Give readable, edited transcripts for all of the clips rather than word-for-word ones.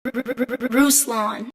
Ruslan.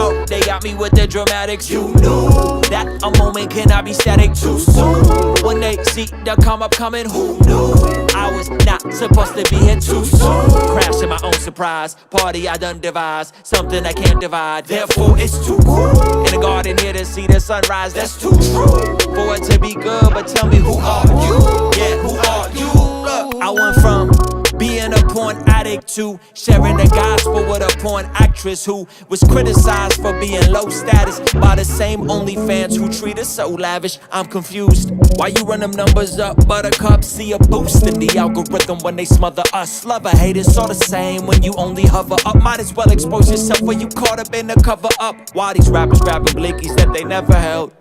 Oh, they got me with the dramatics. You knew that a moment cannot be static too soon. When they see the come up coming, who knew I was not supposed to be here too soon? Crash in my own surprise, party I done devised, something I can't divide. Therefore it's too cool in the garden here to see the sunrise. That's too true for it to be good. But tell me, who are you? Yeah, who are you? Look, I went from being a porn addict to sharing the gospel with a porn actress who was criticized for being low status by the same OnlyFans who treat us so lavish. I'm confused. Why you run them numbers up, buttercup? See a boost in the algorithm when they smother us. Love or hate, it's all the same when you only hover up. Might as well expose yourself when you caught up in the cover up. Why these rappers grabbing blinkies that they never held?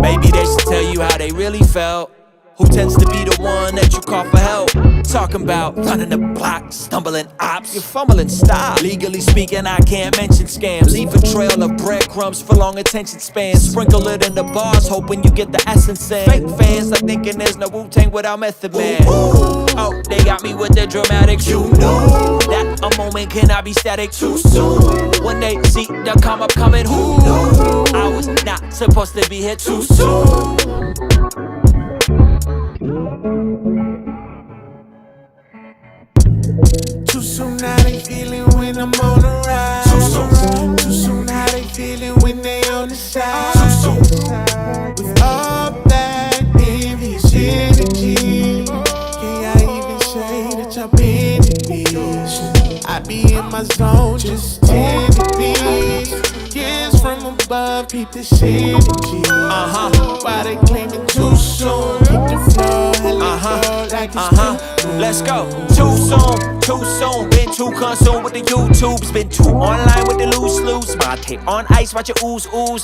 Maybe they should tell you how they really felt. Who tends to be the one that you call for help? Talking about running the block, stumbling ops. You're fumbling, stop. Legally speaking, I can't mention scams. Leave a trail of breadcrumbs for long attention spans. Sprinkle it in the bars, hoping you get the essence in. Fake fans are thinking there's no Wu-Tang without Method Man. Oh, they got me with the dramatics. You know that a moment cannot be static too soon. When they see the come up coming, who knew I was not supposed to be here too soon? Too soon, how they feeling when I'm on the ride? Too soon, how they feeling when they on the side? With all that envious energy, can I even say that y'all been to me? I be in my zone, just tending me. Gifts from above, keep this energy. Why they claiming too soon? Keep the flow, hella like it's too. Let's go. Too soon. Been too consumed with the YouTubes. Been too online with the loose. My tape on ice, watch it ooze. Too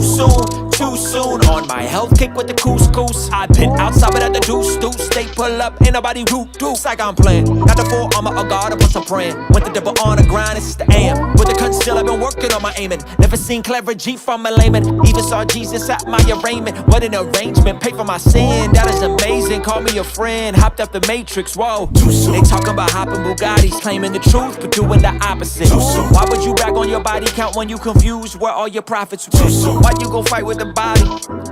soon. On my health kick with the couscous. I've been outside without the deuce. They pull up, ain't nobody root. Like I'm playing. Got the full armor of God, plus I'm praying. Went the double on the grind, it's the AM. With the cut still, I've been working on my aiming. Never seen clever G from a layman. Even saw Jesus at my arraignment. What an arrangement, pay for my sin. That is amazing, call me a friend. Hopped up the Matrix, whoa. They talking about hopping Bugattis, claiming the truth, but doing the opposite. Why would you brag on your body count when you confused where all your profits were? Why you go fight with the body?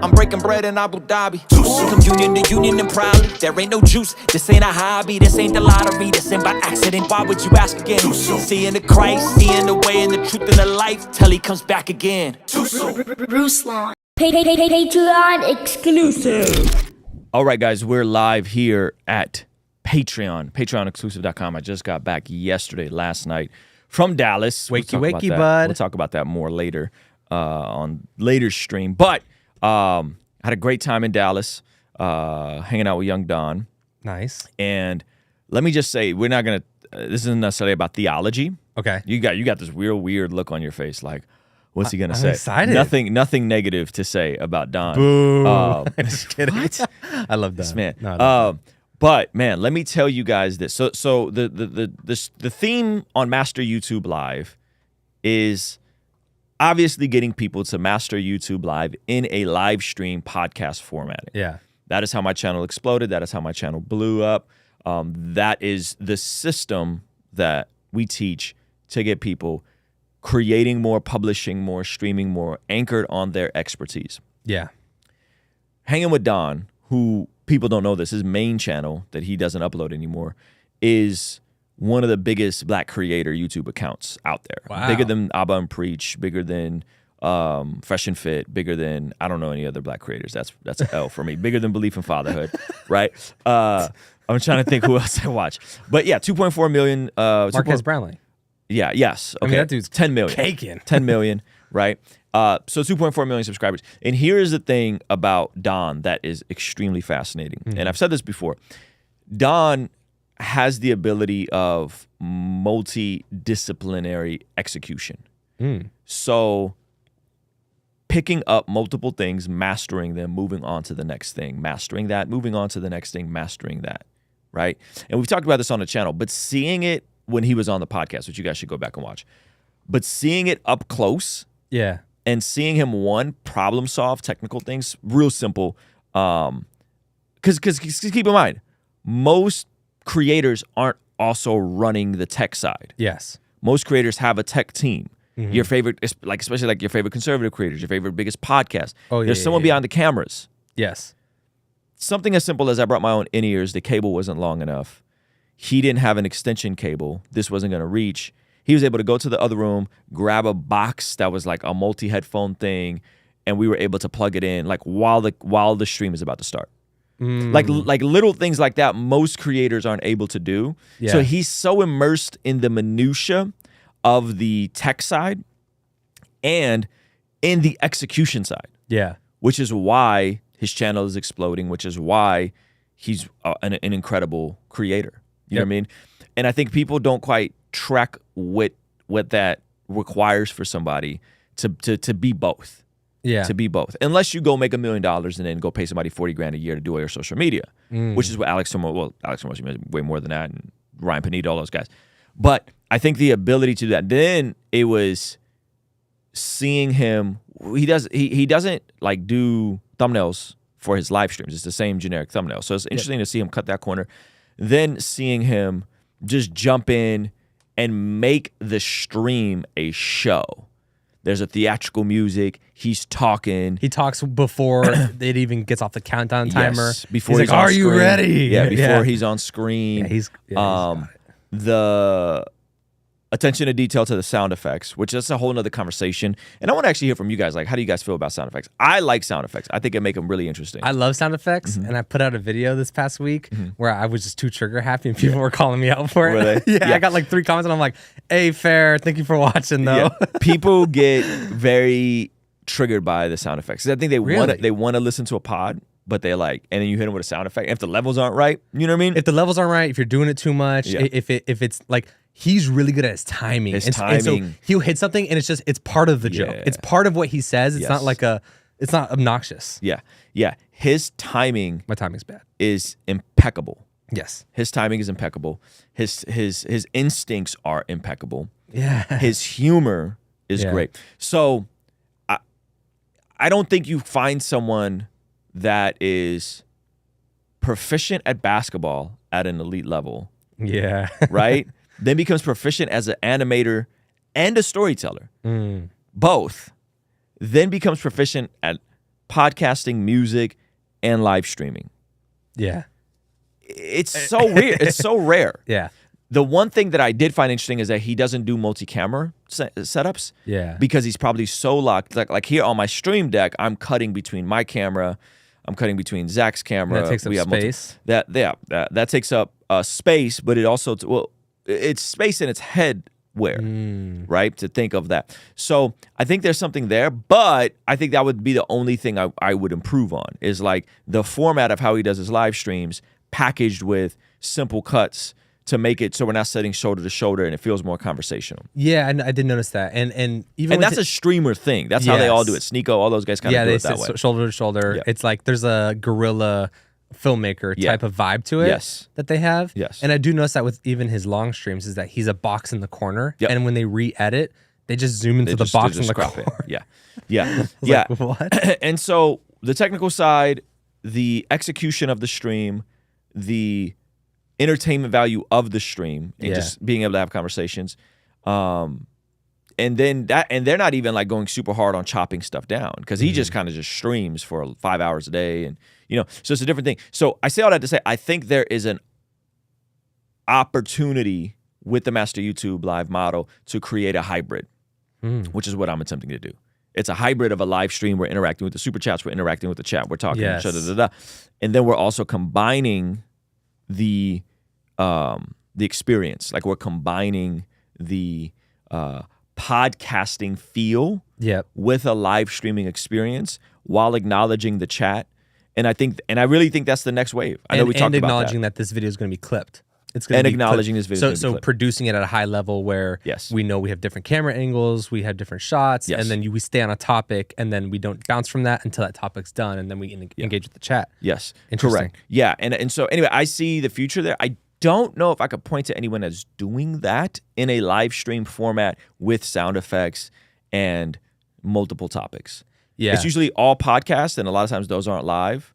I'm breaking bread in Abu Dhabi. Communion to union and proudly. There ain't no juice, this ain't a hobby. This ain't the lottery, this ain't by accident. Why would you ask again? Seeing the Christ, seeing the way and the truth and the life till he comes back again. Ruslan. Patreon exclusive. All right, guys, we're live here at Patreon, patreonexclusive.com. I just got back last night from Dallas. Wakey, bud. We'll talk about that more later on later stream. But I had a great time in Dallas, hanging out with young Don. Nice. And let me just say, we're not going to, this isn't necessarily about theology. Okay. You got this real weird look on your face, like, what's he going to say? I'm excited. Nothing negative to say about Don. Boo. Just kidding. What? I love Don. This man. No, But man, let me tell you guys this. So the theme on Master YouTube Live is obviously getting people to master YouTube Live in a live stream podcast format. Yeah. That is how my channel exploded. That is how my channel blew up. That is the system that we teach to get people creating more, publishing more, streaming more, anchored on their expertise. Yeah. Hanging with Don, who people don't know this, his main channel that he doesn't upload anymore is one of the biggest black creator YouTube accounts out there. Wow. Bigger than Abba and Preach, bigger than Fresh and Fit, bigger than, I don't know any other black creators. That's an L for me. Bigger than Belief in Fatherhood, right? I'm trying to think who else I watch. But yeah, 2.4 million. Marquez Brownlee. Yeah, yes. Okay. I mean, that dude's 10 million. caking. 10 million, right? So 2.4 million subscribers. And here's the thing about Don that is extremely fascinating. And I've said this before. Don has the ability of multidisciplinary execution. So picking up multiple things, mastering them, moving on to the next thing, mastering that, moving on to the next thing, mastering that, right? And we've talked about this on the channel, but seeing it when he was on the podcast, which you guys should go back and watch, but seeing it up close, Yeah. and seeing him problem solve technical things, real simple. Because keep in mind, most creators aren't also running the tech side. Yes. Most creators have a tech team. Mm-hmm. Your favorite, like especially like your favorite conservative creators, your favorite biggest podcast. Oh, yeah, There's someone behind the cameras. Yes. Something as simple as I brought my own in-ears. The cable wasn't long enough. He didn't have an extension cable. This wasn't going to reach. He was able to go to the other room, grab a box that was like a multi-headphone thing, and we were able to plug it in like while the stream is about to start. Like little things like that most creators aren't able to do. Yeah. So he's so immersed in the minutia of the tech side and in the execution side. Yeah. Which is why his channel is exploding, which is why he's an incredible creator. You know what I mean? And I think people don't quite track what that requires for somebody to be both. Yeah. To be both. Unless you go make $1 million and then go pay somebody $40,000 a year to do all your social media, which is what Alex Tormos made way more than that, and Ryan Panetta, all those guys. But I think the ability to do that, then it was seeing him, he doesn't like do thumbnails for his live streams. It's the same generic thumbnail. So it's interesting to see him cut that corner. Then seeing him just jump in and make the stream a show. There's a theatrical music. He's talking. He talks before it even gets off the countdown timer. Yes, before he's he's like, on "Are you screen." ready?" Yeah, before he's on screen. Yeah, he's got it. The attention to detail to the sound effects, which is a whole nother conversation. And I want to actually hear from you guys. Like, how do you guys feel about sound effects? I like sound effects. I think it make them really interesting. I love sound effects, and I put out a video this past week where I was just too trigger happy, and people were calling me out for it. Were they? Yeah, I got like 3 comments, and I'm like, "Hey, fair. Thank you for watching, though." Yeah. People get very triggered by the sound effects. I think they Really? want to listen to a pod, but they like, and then you hit them with a sound effect. If the levels aren't right, you know what I mean? If the levels aren't right, if you're doing it too much, Yeah. if it's like he's really good at his timing. His And so timing. he'll hit something, and it's part of the joke. Yeah. It's part of what he says. It's Yes. not like it's not obnoxious. Yeah. His timing My timing's bad. is impeccable. Yes. His timing is impeccable. His instincts are impeccable. Yeah. His humor is Yeah. great. So I don't think you find someone that is proficient at basketball at an elite level, Yeah. right? Then becomes proficient as an animator and a storyteller. Both. Then becomes proficient at podcasting, music, and live streaming. Yeah. It's so weird. It's so rare. Yeah. The one thing that I did find interesting is that he doesn't do multi-camera setups. Yeah. Because he's probably so locked. Like here on my stream deck, I'm cutting between my camera, I'm cutting between Zach's camera. That takes up space. That takes up space, but it also it's space in its headwear, right? To think of that. So I think there's something there, but I think that would be the only thing I would improve on is like the format of how he does his live streams packaged with simple cuts to make it so we're not sitting shoulder to shoulder and it feels more conversational. Yeah, and I did notice that. And even And that's a streamer thing. That's how they all do it. Yes. Sneeko, all those guys kind of do they it that sit way. shoulder to shoulder. Yeah. It's like there's a guerrilla filmmaker Yeah. type of vibe to it Yes. that they have. Yes. And I do notice that with even his long streams is that he's a box in the corner. Yep. And when they re-edit, they just zoom into the box in the crop it. corner. Yeah. Yeah. Like, yeah. what? And so the technical side, the execution of the stream, the entertainment value of the stream, and Yeah. just being able to have conversations. And then they're not even like going super hard on chopping stuff down because he just kind of just streams for 5 hours a day. And, so it's a different thing. So I say all that to say, I think there is an opportunity with the Master YouTube Live model to create a hybrid, which is what I'm attempting to do. It's a hybrid of a live stream. We're interacting with the super chats. We're interacting with the chat. We're talking. Yes. And then we're also combining the experience. Like we're combining the podcasting feel Yep. with a live streaming experience while acknowledging the chat. And I really think that's the next wave. I know we talked and about acknowledging that. that this video is going to be clipped. It's going And to be acknowledging clipped. this video is So gonna be clipped. producing it at a high level where Yes. we know we have different camera angles, we have different shots, Yes. and then we stay on a topic, and then we don't bounce from that until that topic's done, and then we engage with the chat. Yes, Interesting. correct. Yeah, and so anyway, I see the future there. I don't know if I could point to anyone that's doing that in a live stream format with sound effects and multiple topics. Yeah. It's usually all podcasts, and a lot of times those aren't live,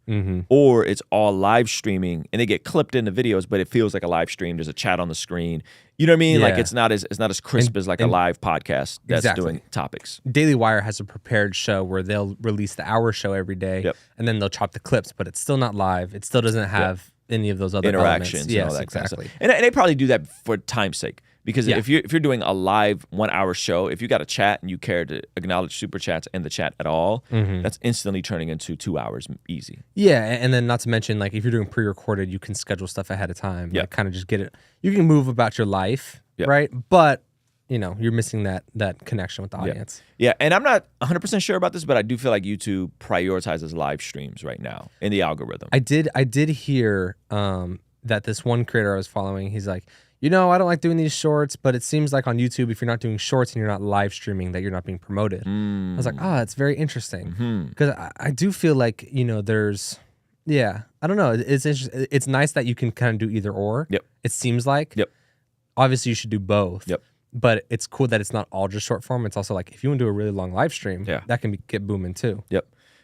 or it's all live streaming, and they get clipped into videos, but it feels like a live stream. There's a chat on the screen. You know what I mean? Like Yeah. it's not as crisp as like a live podcast that's doing topics. Daily Wire has a prepared show where they'll release the hour show every day, and then they'll chop the clips, but it's still not live. It still doesn't have any of those other Interactions, elements. and all that kind of stuff. And they probably do that for time's sake. Because if you're doing a live 1 hour show, if you got a chat and you care to acknowledge super chats and the chat at all, that's instantly turning into 2 hours easy. Yeah, and then not to mention, like if you're doing pre-recorded, you can schedule stuff ahead of time. Like kind of just get it. You can move about your life, right? But you're missing that connection with the audience. Yeah, and I'm not 100% sure about this, but I do feel like YouTube prioritizes live streams right now in the algorithm. I did hear that this one creator I was following, he's like, I don't like doing these shorts, but it seems like on YouTube, if you're not doing shorts and you're not live streaming, that you're not being promoted. I was like, it's very interesting. Because I do feel like, there's, I don't know. It's interesting. It's nice that you can kind of do either or. It seems like. Obviously, you should do both. But it's cool that it's not all just short form. It's also like, if you want to do a really long live stream, that can get booming too.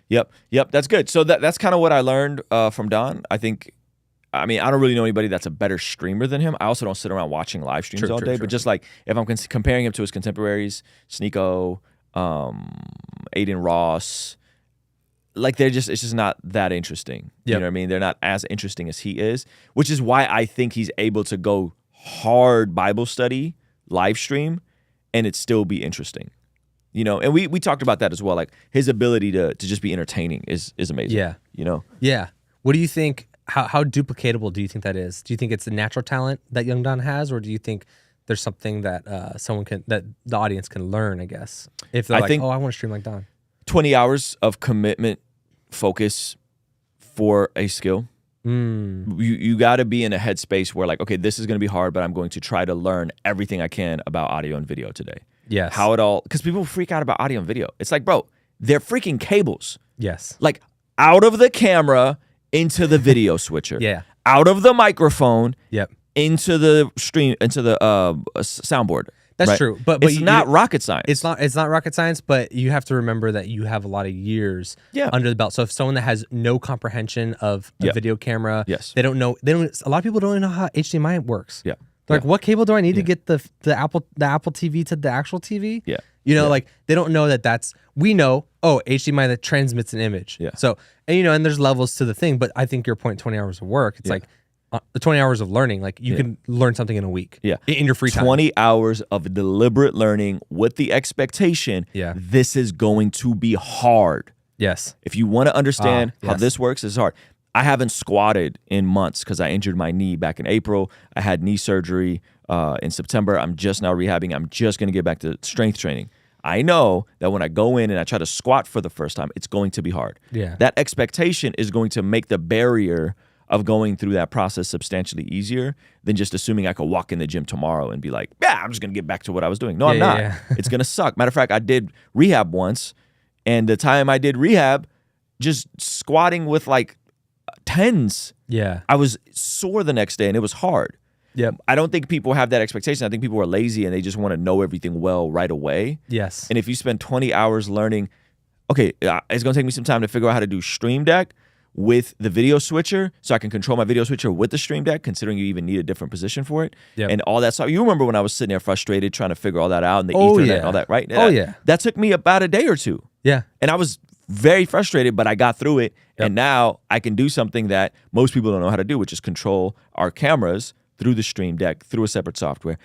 Yep. That's good. So that's kind of what I learned from Don. I don't really know anybody that's a better streamer than him. I also don't sit around watching live streams all day. But just like if I'm comparing him to his contemporaries, Sneeko, Aiden Ross, like it's just not that interesting. You know what I mean? They're not as interesting as he is, which is why I think he's able to go hard Bible study live stream and it still be interesting. And we talked about that as well. Like his ability to just be entertaining is amazing. Yeah. What do you think? How duplicatable do you think that is? Do you think it's a natural talent that Young Don has, or do you think there's something that that the audience can learn? I guess if they're I want to stream like Don. 20 hours of commitment, focus for a skill. You got to be in a headspace where like, okay, this is going to be hard, but I'm going to try to learn everything I can about audio and video today. Yes. How it all, because people freak out about audio and video. It's like, bro, they're freaking cables. Yes. Like out of the camera into the video switcher. Out of the microphone. Into the stream, into the soundboard. That's true, but it's not rocket science. It's not rocket science, but you have to remember that you have a lot of years under the belt. So if someone that has no comprehension of a video camera, they don't know. A lot of people don't even know how HDMI works. They're like, what cable do I need to get the Apple TV to the actual TV? Like they don't know that we know, HDMI that transmits an image. So, and there's levels to the thing, but I think your point, 20 hours of work, it's like the 20 hours of learning, like you can learn something in a week. In your free time. 20 hours of deliberate learning with the expectation, this is going to be hard. Yes. If you want to understand how this works, it's hard. I haven't squatted in months because I injured my knee back in April. I had knee surgery in September. I'm just now rehabbing. I'm just going to get back to strength training. I know that when I go in and I try to squat for the first time, it's going to be hard. That expectation is going to make the barrier of going through that process substantially easier than just assuming I could walk in the gym tomorrow and be like, I'm just going to get back to what I was doing. No, I'm not. It's going to suck. Matter of fact, I did rehab once, and the time I did rehab, just squatting with like tens, I was sore the next day, and it was hard. I don't think people have that expectation. I think people are lazy, and they just want to know everything well right away. And if you spend 20 hours learning, okay, it's going to take me some time to figure out how to do Stream Deck with the video switcher, so I can control my video switcher with the Stream Deck, considering you even need a different position for it, and all that stuff. You remember when I was sitting there frustrated trying to figure all that out, and the Ethernet and all that, right? That took me about a day or two. And I was very frustrated, but I got through it, and now I can do something that most people don't know how to do, which is control our cameras through the Stream Deck, through a separate software.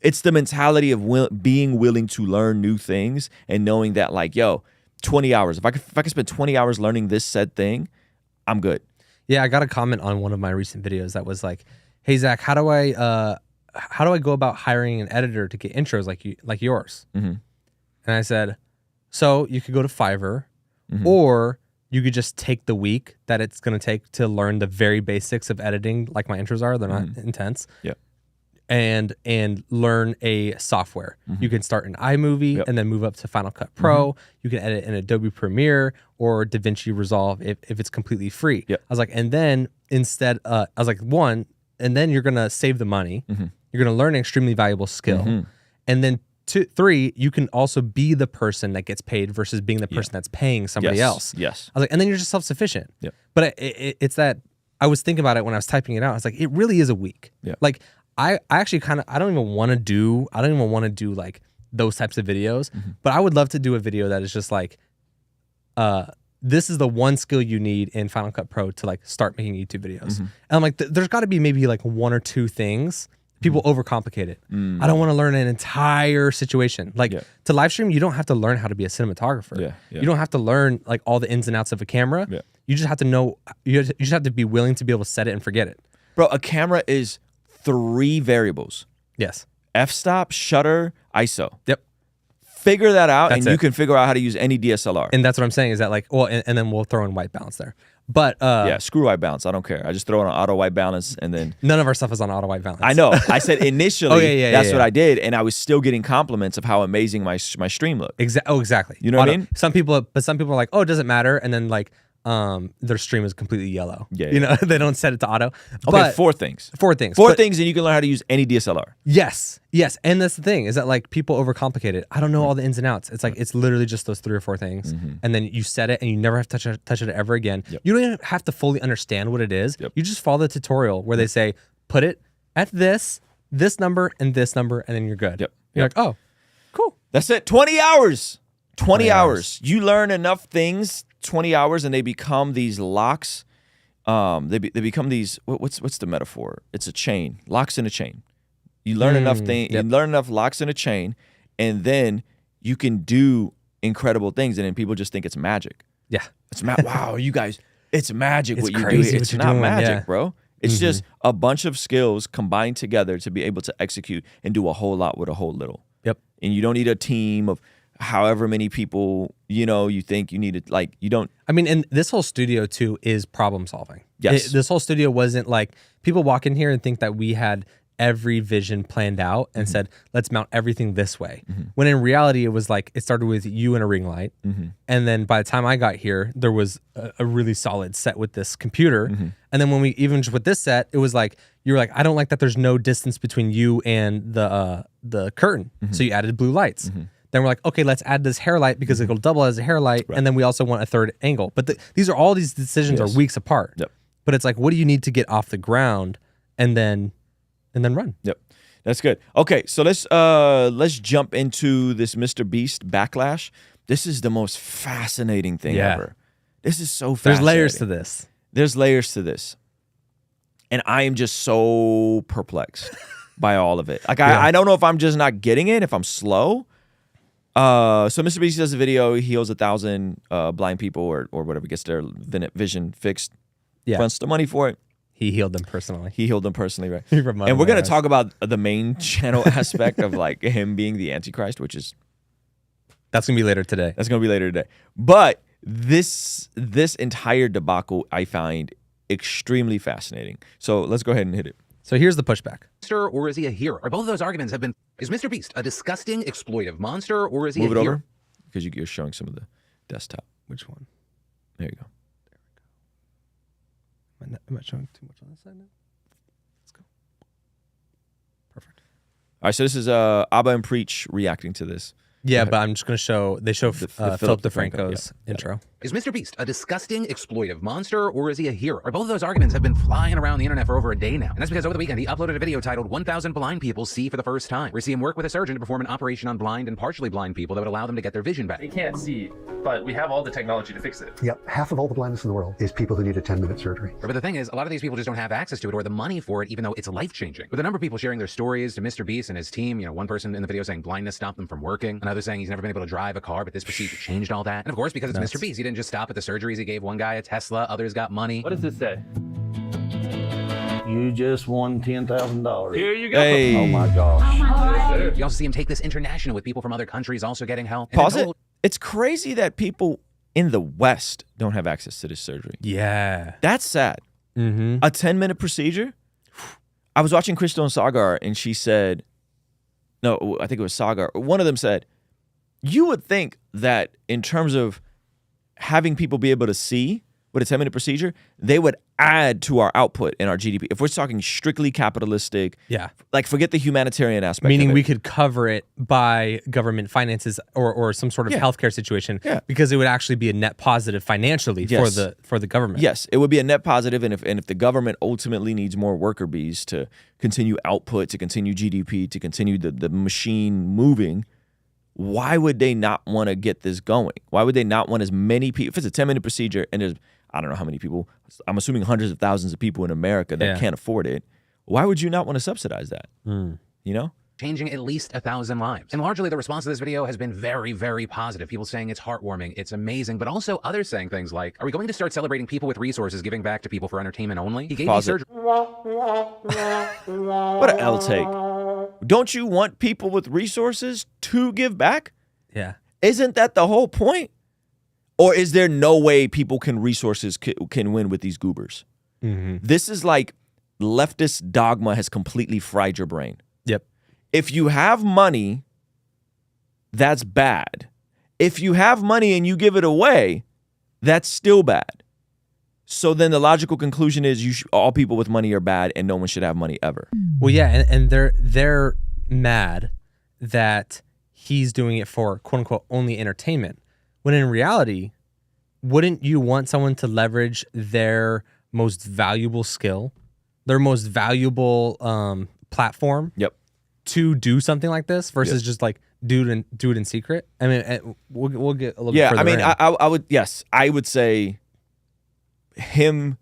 It's the mentality of being willing to learn new things and knowing that, like, 20 hours. If I could spend 20 hours learning this said thing, I'm good. I got a comment on one of my recent videos that was like, "Hey Zach, how do I go about hiring an editor to get intros like yours?" And I said, "So you could go to Fiverr, or you could just take the week that it's going to take to learn the very basics of editing, like my intros are. They're not intense. And learn a software. You can start in iMovie and then move up to Final Cut Pro. You can edit in Adobe Premiere or DaVinci Resolve if it's completely free." I was like, and then instead, I was like, and then you're going to save the money. You're going to learn an extremely valuable skill. And then 3, you can also be the person that gets paid versus being the person that's paying somebody else. Yes. I was like, and then you're just self-sufficient. Yeah. But it's that I was thinking about it when I was typing it out. I was like, it really is a week. Yeah. Like I actually I don't even want to do like those types of videos, but I would love to do a video that is just like, this is the one skill you need in Final Cut Pro to like start making YouTube videos. And I'm like, there's got to be maybe like 1 or 2 things. People overcomplicate it. I don't want to learn an entire situation. Like to live stream, you don't have to learn how to be a cinematographer. You don't have to learn like all the ins and outs of a camera. You just have to know, you just have to be willing to be able to set it and forget it. Bro, a camera is 3 variables. Yes. F-stop, shutter, ISO. Yep. Figure that out, That's and you can figure out how to use any DSLR. And that's what I'm saying is that like, well, and then we'll throw in white balance there. But yeah, screw white balance. I don't care. I just throw it on auto white balance, and then none of our stuff is on auto white balance. I know. I said initially that's what yeah. I did, and I was still getting compliments of how amazing my stream looked. Exactly. You know what I mean? Some people are like, oh, it doesn't matter, and then like their stream is completely yellow. You know, they don't set it to auto. Okay, but 4 things. 4 things. Four things, and you can learn how to use any DSLR. Yes. And that's the thing is that like people overcomplicate it. I don't know all the ins and outs. It's like it's literally just those 3 or 4 things, and then you set it, and you never have to touch it ever again. You don't even have to fully understand what it is. You just follow the tutorial where they say put it at this number, and then you're good. You're like, oh, cool. That's it. 20 hours. 20 hours. You learn enough things. 20 hours, and they become these locks. They become these. What's the metaphor? It's a chain. Locks in a chain. You learn enough things. You learn enough locks in a chain, and then you can do incredible things. And then people just think it's magic. Yeah, it's wow, you guys, it's magic. It's what you crazy do. what It's you're not doing, magic, bro. It's just a bunch of skills combined together to be able to execute and do a whole lot with a whole little. Yep. And you don't need a team of however many people, you think you need it. Like, you don't. I mean, and this whole studio too is problem solving. Yes. This whole studio wasn't like people walk in here and think that we had every vision planned out and said, let's mount everything this way. When in reality, it was like, it started with you and a ring light. And then by the time I got here, there was a really solid set with this computer. And then when we, even just with this set, it was like, you were like, I don't like that there's no distance between you and the curtain. So you added blue lights. Then we're like, okay, let's add this hair light because it'll double as a hair light. And then we also want a 3rd angle. But these decisions are weeks apart. But it's like, what do you need to get off the ground and then run? Yep. That's good. Okay, so let's jump into this Mr. Beast Backlash. This is the most fascinating thing ever. This is so fascinating. There's layers to this. There's layers to this. And I am just so perplexed by all of it. Like, I don't know if I'm just not getting it, if I'm slow. So Mr. Beast does a video. He heals 1,000 blind people or whatever, gets their vision fixed. Fronts the money for it. He healed them personally. Right? And we're gonna talk about the main channel aspect of like him being the Antichrist, which is that's gonna be later today. But this entire debacle I find extremely fascinating. So let's go ahead and hit it. So here's the pushback. Monster, or is he a hero? Or both of those arguments have been, is Mr. Beast a disgusting, exploitive monster, or is he Move a it hero? over, because you're showing some of the desktop. Which one? There you go. Am I showing too much on this side now? Let's go. Perfect. All right, so this is Abba and Preach reacting to this. Yeah, but I'm just going to show, they show the Philip Philip DeFranco's intro. Is Mr. Beast a disgusting, exploitive monster, or is he a hero? Or both of those arguments have been flying around the internet for over a day now. And that's because over the weekend, he uploaded a video titled 1,000 Blind People See for the First Time, where we see him work with a surgeon to perform an operation on blind and partially blind people that would allow them to get their vision back. They can't see, but we have all the technology to fix it. Yep, half of all the blindness in the world is people who need a 10-minute surgery. But the thing is, a lot of these people just don't have access to it or the money for it, even though it's life-changing. With a number of people sharing their stories to Mr. Beast and his team, one person in the video saying blindness stopped them from working, another saying he's never been able to drive a car, but this procedure changed all that. And of course, because it's Mr. Beast, he didn't just stop at the surgeries. He gave one guy a Tesla, others got money. What does this say? You just won $10,000. Here you go. Hey. Oh my gosh. You also see him take this international with people from other countries also getting help. And Pause in it. total, It's crazy that people in the West don't have access to this surgery. Yeah. That's sad. A 10-minute procedure? I was watching Crystal and Sagar, and she said, no, I think it was Sagar. One of them said, you would think that in terms of having people be able to see, with a 10-minute procedure, they would add to our output in our GDP. If we're talking strictly capitalistic, Yeah. like forget the humanitarian aspect. Meaning of it. we could cover it by government finances or some sort of healthcare situation because it would actually be a net positive financially for the government. Yes, it would be a net positive, and if the government ultimately needs more worker bees to continue output, to continue GDP, to continue the machine moving, why would they not want to get this going? Why would they not want as many people? If it's a 10-minute procedure and there's, I don't know how many people, I'm assuming hundreds of thousands of people in America that can't afford it, why would you not want to subsidize that? You know? Changing at least 1,000 lives. And largely the response to this video has been very, very positive. People saying it's heartwarming, it's amazing, but also others saying things like, are we going to start celebrating people with resources giving back to people for entertainment only? He gave me surgery. What an L take. Don't you want people with resources to give back? Yeah. Isn't that the whole point? Or is there no way people can win with these goobers? This is like leftist dogma has completely fried your brain. Yep. If you have money, that's bad. If you have money and you give it away, that's still bad. So then the logical conclusion is all people with money are bad and no one should have money ever. Well, yeah, and they're mad that he's doing it for quote unquote only entertainment. When in reality, wouldn't you want someone to leverage their most valuable skill, their most valuable platform to do something like this versus just like do it in secret? I mean, we'll get a little bit further I mean, in. I would say him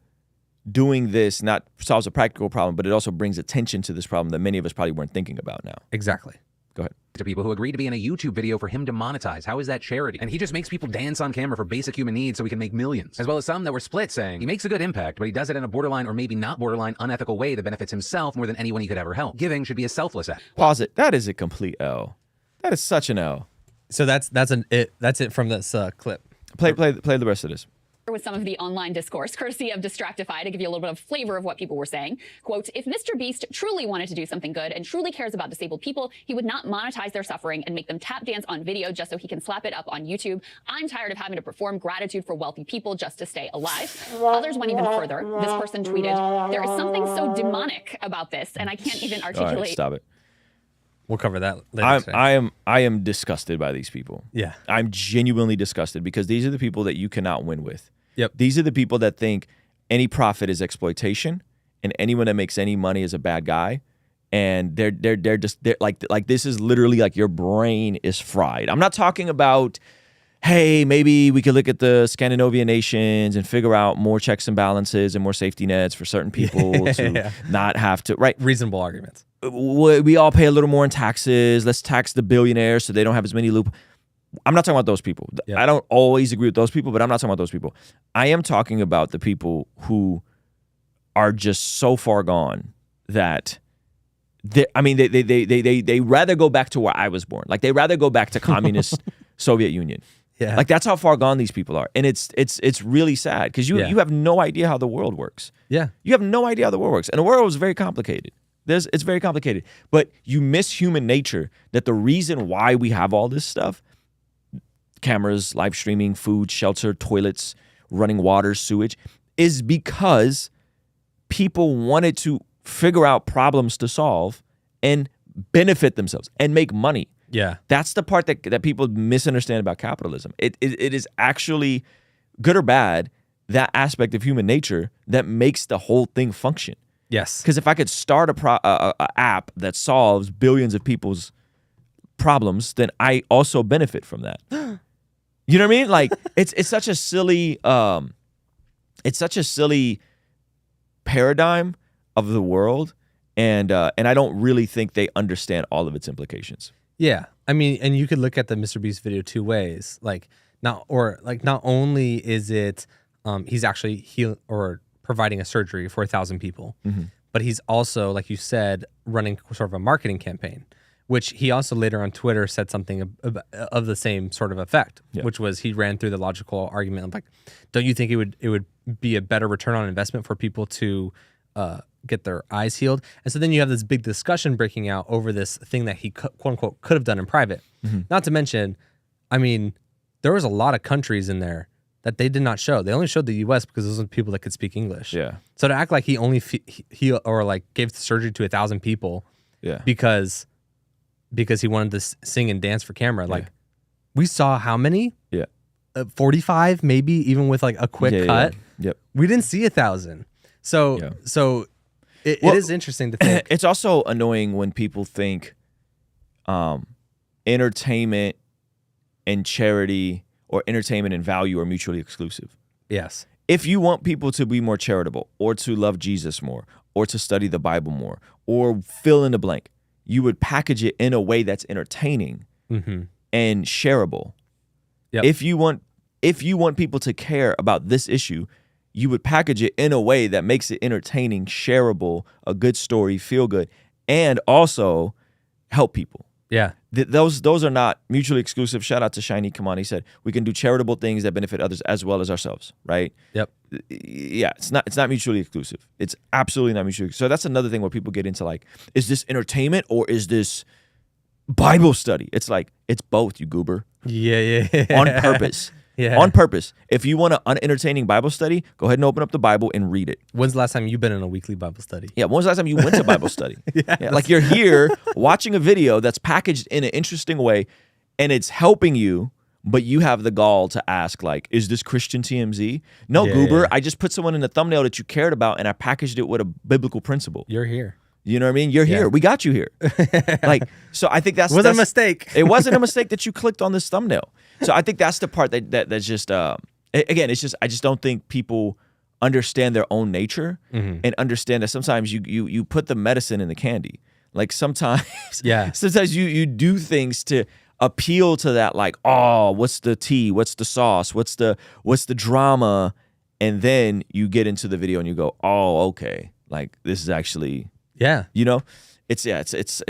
doing this not solves a practical problem, but it also brings attention to this problem that many of us probably weren't thinking about now. Exactly. Go ahead. To people who agree to be in a YouTube video for him to monetize. How is that charity? And he just makes people dance on camera for basic human needs so he can make millions. As well as some that were split saying he makes a good impact, but he does it in a borderline or maybe not borderline unethical way that benefits himself more than anyone he could ever help. Giving should be a selfless act. Pause it. That is a complete L. That is such an L. So that's it from this clip. Play the rest of this. With some of the online discourse, courtesy of Distractify, to give you a little bit of flavor of what people were saying. Quote, if Mr. Beast truly wanted to do something good and truly cares about disabled people, he would not monetize their suffering and make them tap dance on video just so he can slap it up on YouTube. I'm tired of having to perform gratitude for wealthy people just to stay alive. Others went even further. This person tweeted, there is something so demonic about this, and I can't even articulate. All right, stop it. We'll cover that later. I am disgusted by these people. Yeah. I'm genuinely disgusted because these are the people that you cannot win with. Yep. These are the people that think any profit is exploitation and anyone that makes any money is a bad guy. And they're like this is literally like your brain is fried. I'm not talking about, hey, maybe we could look at the Scandinavian nations and figure out more checks and balances and more safety nets for certain people to not have to, right? Reasonable arguments. We all pay a little more in taxes. Let's tax the billionaires so they don't have as many loopholes. I'm not talking about those people. Yep. I don't always agree with those people, but I'm not talking about those people. I am talking about the people who are just so far gone that they rather go back to where I was born. Like they rather go back to communist Soviet Union. Yeah. Like that's how far gone these people are. And it's really sad because you have no idea how the world works. Yeah. You have no idea how the world works. And the world is very complicated. It's very complicated. But you miss human nature, that the reason why we have all this stuff, cameras, live streaming, food, shelter, toilets, running water, sewage, is because people wanted to figure out problems to solve and benefit themselves and make money. Yeah. That's the part that people misunderstand about capitalism. It is actually, good or bad, that aspect of human nature that makes the whole thing function. Yes. Because if I could start a app that solves billions of people's problems, then I also benefit from that. You know what I mean? Like it's such a silly paradigm of the world, and I don't really think they understand all of its implications. Yeah, I mean, and you could look at the Mr. Beast video two ways. Not only is it he's actually providing a surgery for 1,000 people, but he's also, like you said, running sort of a marketing campaign, which he also later on Twitter said something of the same sort of effect, which was he ran through the logical argument of like, don't you think it would be a better return on investment for people to get their eyes healed? And so then you have this big discussion breaking out over this thing that he quote unquote could have done in private. Not to mention, I mean, there was a lot of countries in there that they did not show. They only showed the U.S. because those are the people that could speak English. Yeah. So to act like he only or like gave surgery to 1,000 people, because he wanted to sing and dance for camera. Like, we saw how many? 45, maybe, even with like a quick cut. Yep. We didn't see 1,000. So it is interesting to think. It's also annoying when people think entertainment and charity or entertainment and value are mutually exclusive. Yes. If you want people to be more charitable or to love Jesus more or to study the Bible more or fill in the blank, you would package it in a way that's entertaining and shareable. Yep. If you want people to care about this issue, you would package it in a way that makes it entertaining, shareable, a good story, feel good, and also help people. Yeah. Those are not mutually exclusive. Shout out to Shiny Kamani. He said we can do charitable things that benefit others as well as ourselves, right? Yep. Yeah, it's not mutually exclusive. It's absolutely not mutually exclusive. So that's another thing where people get into like, is this entertainment or is this Bible study? It's like, it's both, you goober. Yeah. On purpose. Yeah. On purpose. If you want an unentertaining Bible study, go ahead and open up the Bible and read it. When's the last time you've been in a weekly Bible study? Yeah, when was the last time you went to Bible study? Like, you're here watching a video that's packaged in an interesting way and it's helping you, but you have the gall to ask, like, is this Christian TMZ? No, goober. I just put someone in the thumbnail that you cared about and I packaged it with a biblical principle. You're here. You know what I mean? You're here. We got you here. Like, so I think that's... wasn't a mistake. It wasn't a mistake that you clicked on this thumbnail. So I think that's the part that's just... again, it's just... I just don't think people understand their own nature and understand that sometimes you put the medicine in the candy. Like, sometimes... Sometimes you do things to appeal to that, like, oh, what's the tea? What's the sauce? What's the drama? And then you get into the video and you go, oh, okay. Like, this is actually... Yeah. You know, it's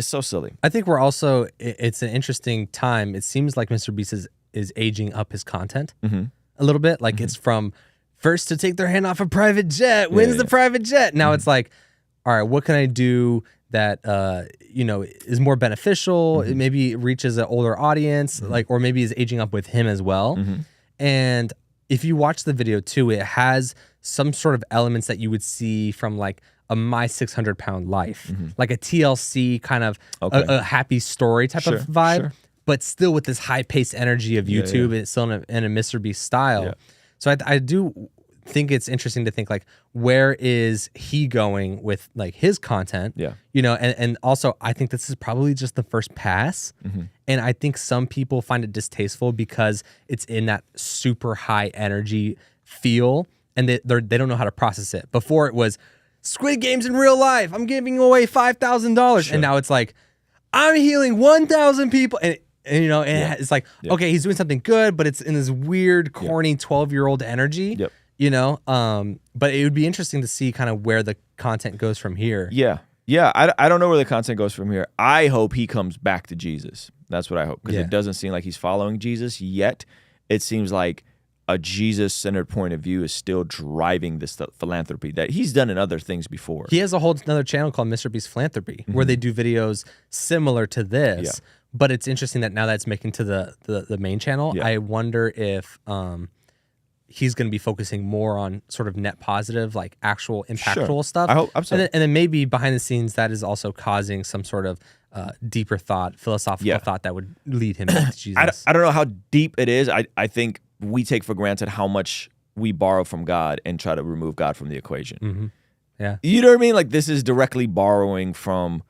so silly. I think we're also, it's an interesting time. It seems like Mr. Beast is aging up his content a little bit. Like, it's from first to take their hand off a private jet, wins the private jet. Now it's like, all right, what can I do that, is more beneficial? It maybe reaches an older audience, like, or maybe is aging up with him as well. And if you watch the video too, it has some sort of elements that you would see from like a My 600 Pound Life, like a TLC kind of a happy story type of vibe, but still with this high paced energy of YouTube and it's still in a Mr. Beast style. Yeah. So I do think it's interesting to think like, where is he going with like his content? Yeah. And also I think this is probably just the first pass. And I think some people find it distasteful because it's in that super high energy feel and they don't know how to process it. Before it was Squid Games in real life. I'm giving away $5,000. And now it's like, I'm healing 1,000 people. And it's like, okay, he's doing something good, but it's in this weird, corny 12-year-old energy. But it would be interesting to see kind of where the content goes from here. Yeah. I don't know where the content goes from here. I hope he comes back to Jesus. That's what I hope. Because it doesn't seem like he's following Jesus yet. It seems like a Jesus-centered point of view is still driving this philanthropy that he's done in other things before. He has a whole another channel called Mr. Beast Philanthropy where they do videos similar to this. But it's interesting that now that's making to the main channel. I wonder if he's going to be focusing more on sort of net positive, like actual impactful stuff. I hope so. And then maybe behind the scenes that is also causing some sort of deeper thought, philosophical thought that would lead him to Jesus. I don't know how deep it is. I think we take for granted how much we borrow from God and try to remove God from the equation. Yeah. You know what I mean? Like, this is directly borrowing from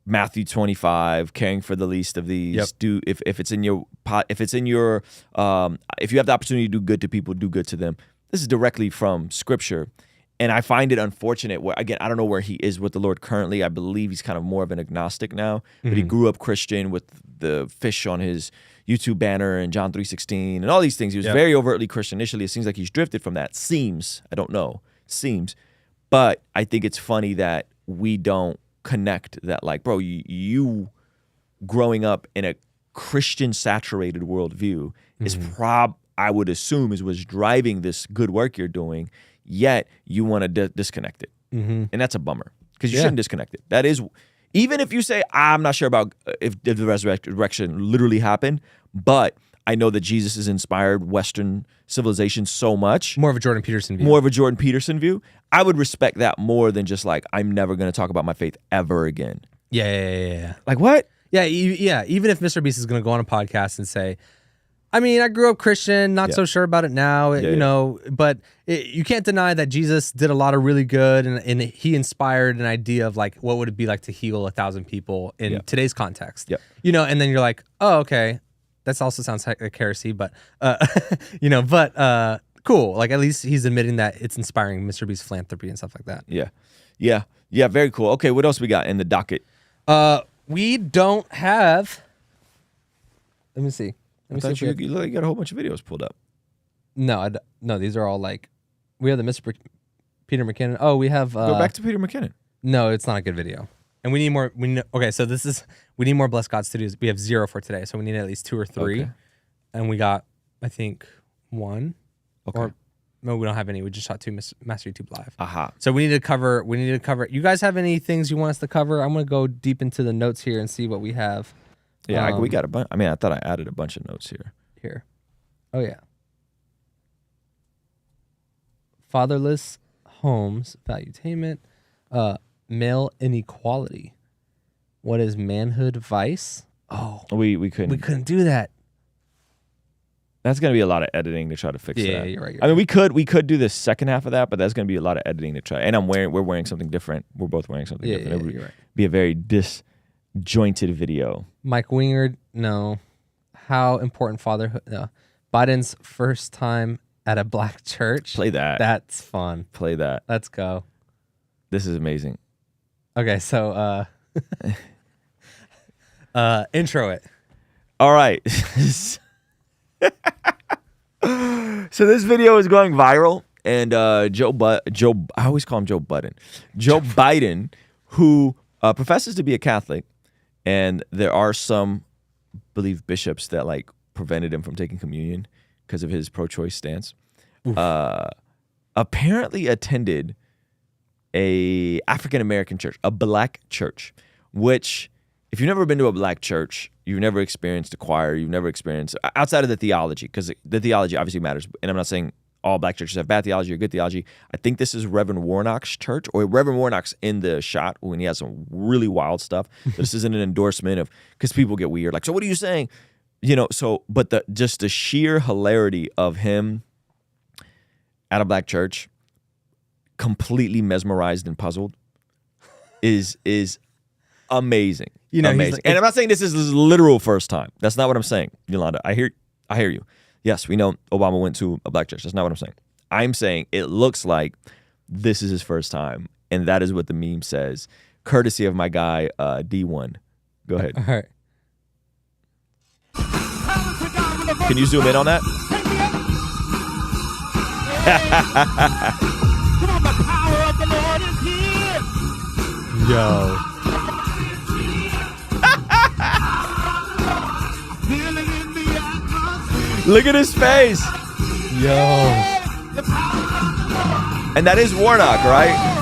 Matthew 25, caring for the least of these. Do if it's in your if you have the opportunity to do good to people, do good to them. This is directly from Scripture. And I find it unfortunate where, again, I don't know where he is with the Lord currently. I believe he's kind of more of an agnostic now, but he grew up Christian with the fish on his YouTube banner and John 3:16 and all these things. He was very overtly Christian initially. It seems like he's drifted from that. Seems. I don't know. Seems. But I think it's funny that we don't connect that, like, bro, you growing up in a Christian saturated worldview is I would assume is what's driving this good work you're doing, yet you want to disconnect it. And that's a bummer because you shouldn't disconnect it. That is, even if you say, I'm not sure about if the resurrection literally happened, but I know that Jesus has inspired Western civilization so much. More of a Jordan Peterson view. More of a Jordan Peterson view. I would respect that more than just like, I'm never going to talk about my faith ever again. Yeah. Like what? Yeah. Even if Mr. Beast is going to go on a podcast and say, I mean, I grew up Christian, not so sure about it now, you know, but you can't deny that Jesus did a lot of really good, and he inspired an idea of like, what would it be like to heal 1,000 people in today's context? You know, and then you're like, oh, okay, that also sounds like heresy, but, you know, but cool. Like, at least he's admitting that it's inspiring Mr. Beast's philanthropy and stuff like that. Yeah, very cool. Okay, what else we got in the docket? We don't have, let me see. I thought you got a whole bunch of videos pulled up. No, no, these are all like, we have the Mr. Peter McKinnon. Oh, we have. Go back to Peter McKinnon. No, it's not a good video. And we need more. Okay, so we need more Blessed God Studios. We have 0 for today, so we need at least 2 or 3. Okay. And we got, I think, 1. Okay. Or no, we don't have any. We just shot 2 Master YouTube Live. Aha. So we need to cover. You guys have any things you want us to cover? I'm gonna go deep into the notes here and see what we have. Yeah, we got a bunch. I mean, I thought I added a bunch of notes here. Oh, yeah. Fatherless homes, valuetainment, male inequality. What is manhood vice? Oh, we couldn't do that. That's gonna be a lot of editing to try to fix that. Yeah, you're right. I mean, we could do the second half of that, but that's gonna be a lot of editing to try. And we're wearing something different. We're both wearing something different. Yeah, it you're right. Be a very disjointed video. Mike Wingard, no. How important fatherhood? No. Biden's first time at a black church. Play that. That's fun. Play that. Let's go. This is amazing. Okay, so intro it. All right. So this video is going viral, and I always call him Joe Budden. Joe Biden, who professes to be a Catholic, and there are some, believe, bishops that like prevented him from taking communion because of his pro-choice stance. Apparently attended a African American church, a black church, which, if you've never been to a black church, you've never experienced a choir, you've never experienced, outside of the theology, because the theology obviously matters, and I'm not saying all black churches have bad theology or good theology. I think this is Reverend Warnock's church, or Reverend Warnock's in the shot when he has some really wild stuff. This isn't an endorsement of, because people get weird, like, so what are you saying? You know, so, but just the sheer hilarity of him at a black church, completely mesmerized and puzzled, is amazing. You know, amazing. And I'm not saying this is his literal first time. That's not what I'm saying, Yolanda. I hear you. Yes, we know Obama went to a black church. That's not what I'm saying. I'm saying it looks like this is his first time, and that is what the meme says, courtesy of my guy, D1. Go ahead. All right. Can you zoom in on that? Yo. Look at his face. Yo. And that is Warnock, right?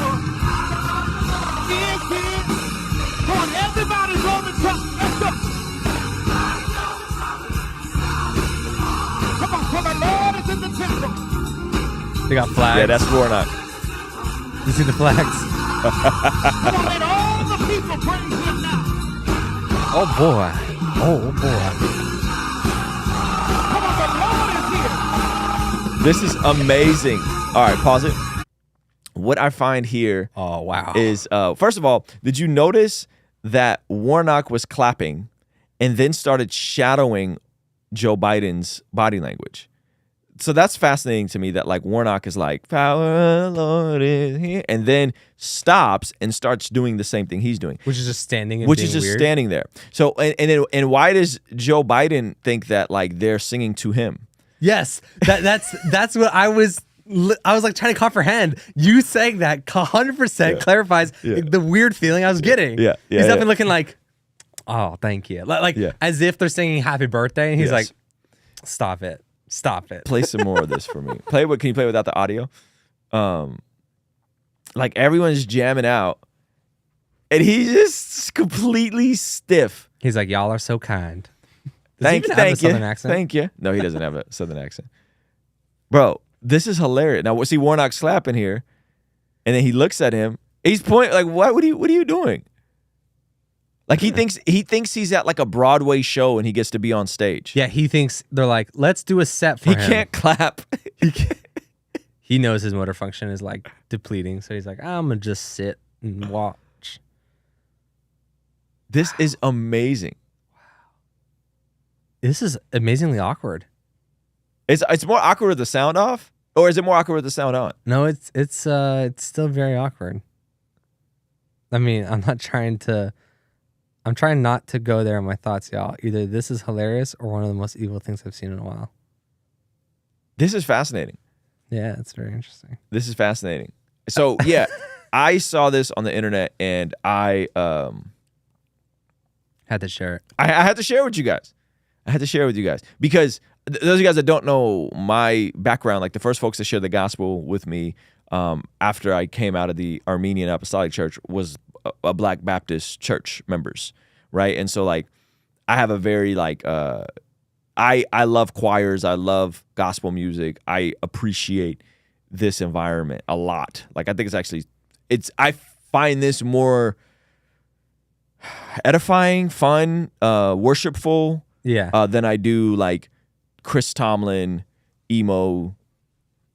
They got flags. Yeah, that's Warnock. You see the flags? Oh boy. Oh boy. This is amazing. All right, pause it. What I find here is, first of all, did you notice that Warnock was clapping and then started shadowing Joe Biden's body language? So that's fascinating to me, that like Warnock is like, power of the Lord is here, and then stops and starts doing the same thing he's doing. Which is just standing and Which being is just weird. standing there. So, and why does Joe Biden think that like they're singing to him? Yes, that's what I was like trying to comprehend. You saying that 100% clarifies the weird feeling I was getting. Yeah. He's definitely looking like, oh, thank you. Like as if they're singing happy birthday, and he's like, stop it. Play some more of this for me. Can you play without the audio? Like everyone's jamming out, and he's just completely stiff. He's like, y'all are so kind. Does he even have a southern accent? Thank you. No, he doesn't have a southern accent. Bro, this is hilarious. Now, see Warnock slapping here, and then he looks at him. He's pointing like, what are you doing? Like he thinks he's at like a Broadway show and he gets to be on stage. Yeah, he thinks they're like, let's do a set for him. He can't clap. He knows his motor function is like depleting, so he's like, I'm gonna just sit and watch. This is amazing. This is amazingly awkward. It's more awkward with the sound off, or is it more awkward with the sound on? No, it's still very awkward. I mean, I'm trying not to go there in my thoughts, y'all. Either this is hilarious or one of the most evil things I've seen in a while. This is fascinating. Yeah, it's very interesting. This is fascinating. So yeah, I saw this on the internet and I had to share it. I had to share it with you guys. I had to share it with you guys because those of you guys that don't know my background, like the first folks that shared the gospel with me after I came out of the Armenian Apostolic Church was a Black Baptist church members, right? And so like I have a very like I love choirs, I love gospel music, I appreciate this environment a lot. Like I think I find this more edifying, fun, worshipful, than I do like Chris Tomlin, emo,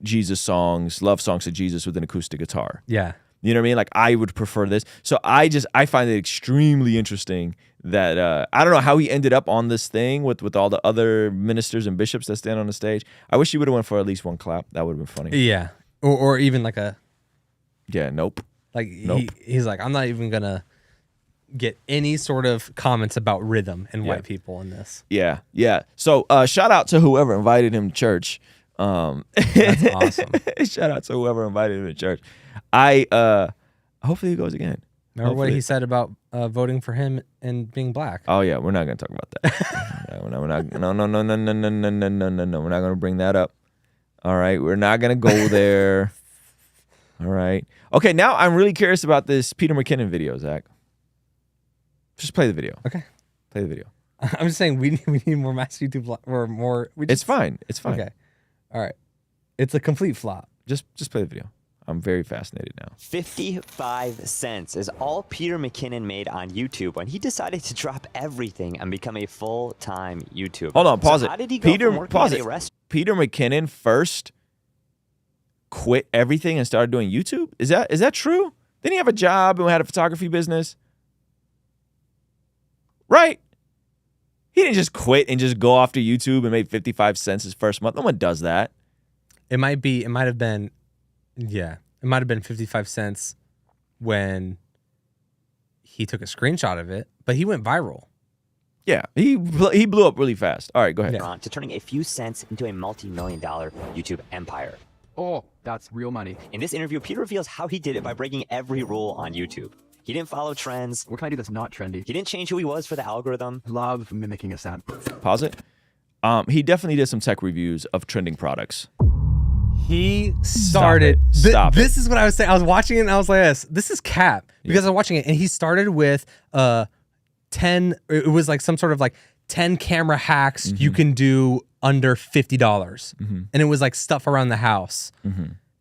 Jesus songs, love songs to Jesus with an acoustic guitar. Yeah. You know what I mean? Like I would prefer this. So I find it extremely interesting that I don't know how he ended up on this thing with all the other ministers and bishops that stand on the stage. I wish he would have went for at least one clap. That would have been funny. Yeah. Or even like a nope. Like he's like, I'm not even gonna get any sort of comments about rhythm and white people in this. Yeah. So shout out to whoever invited him to church. That's awesome. Shout out to whoever invited him to church. Hopefully he goes again. Remember what he said about voting for him and being black? Oh yeah, we're not gonna talk about that. No. We're not gonna bring that up. All right, we're not gonna go there. All right. Okay, now I'm really curious about this Peter McKinnon video, Zach. Just play the video. Okay. Play the video. I'm just saying we need more mass YouTube or more. It's fine. It's fine. Okay. All right. It's a complete flop. Just play the video. I'm very fascinated now. 55 cents is all Peter McKinnon made on YouTube when he decided to drop everything and become a full-time YouTuber. Hold on, pause so it. How did he go from working at a restaurant? Peter McKinnon first quit everything and started doing YouTube? Is that true? Didn't he have a job and had a photography business? Right? He didn't just quit and just go off to YouTube and made 55 cents his first month. No one does that. It might have been 55 cents when he took a screenshot of it, but he went viral. Yeah, he blew up really fast. All right, go ahead. Yeah. To turning a few cents into a multi-million-dollar YouTube empire. Oh, that's real money. In this interview, Peter reveals how he did it by breaking every rule on YouTube. He didn't follow trends. What can I do that's not trendy? He didn't change who he was for the algorithm. Love mimicking a sound. Pause it. He definitely did some tech reviews of trending products. He started. Stop it. This is what I was saying. I was watching it and I was like, this is cap. Because I was watching it and he started with 10, it was like some sort of like 10 camera hacks you can do under $50. And it was like stuff around the house.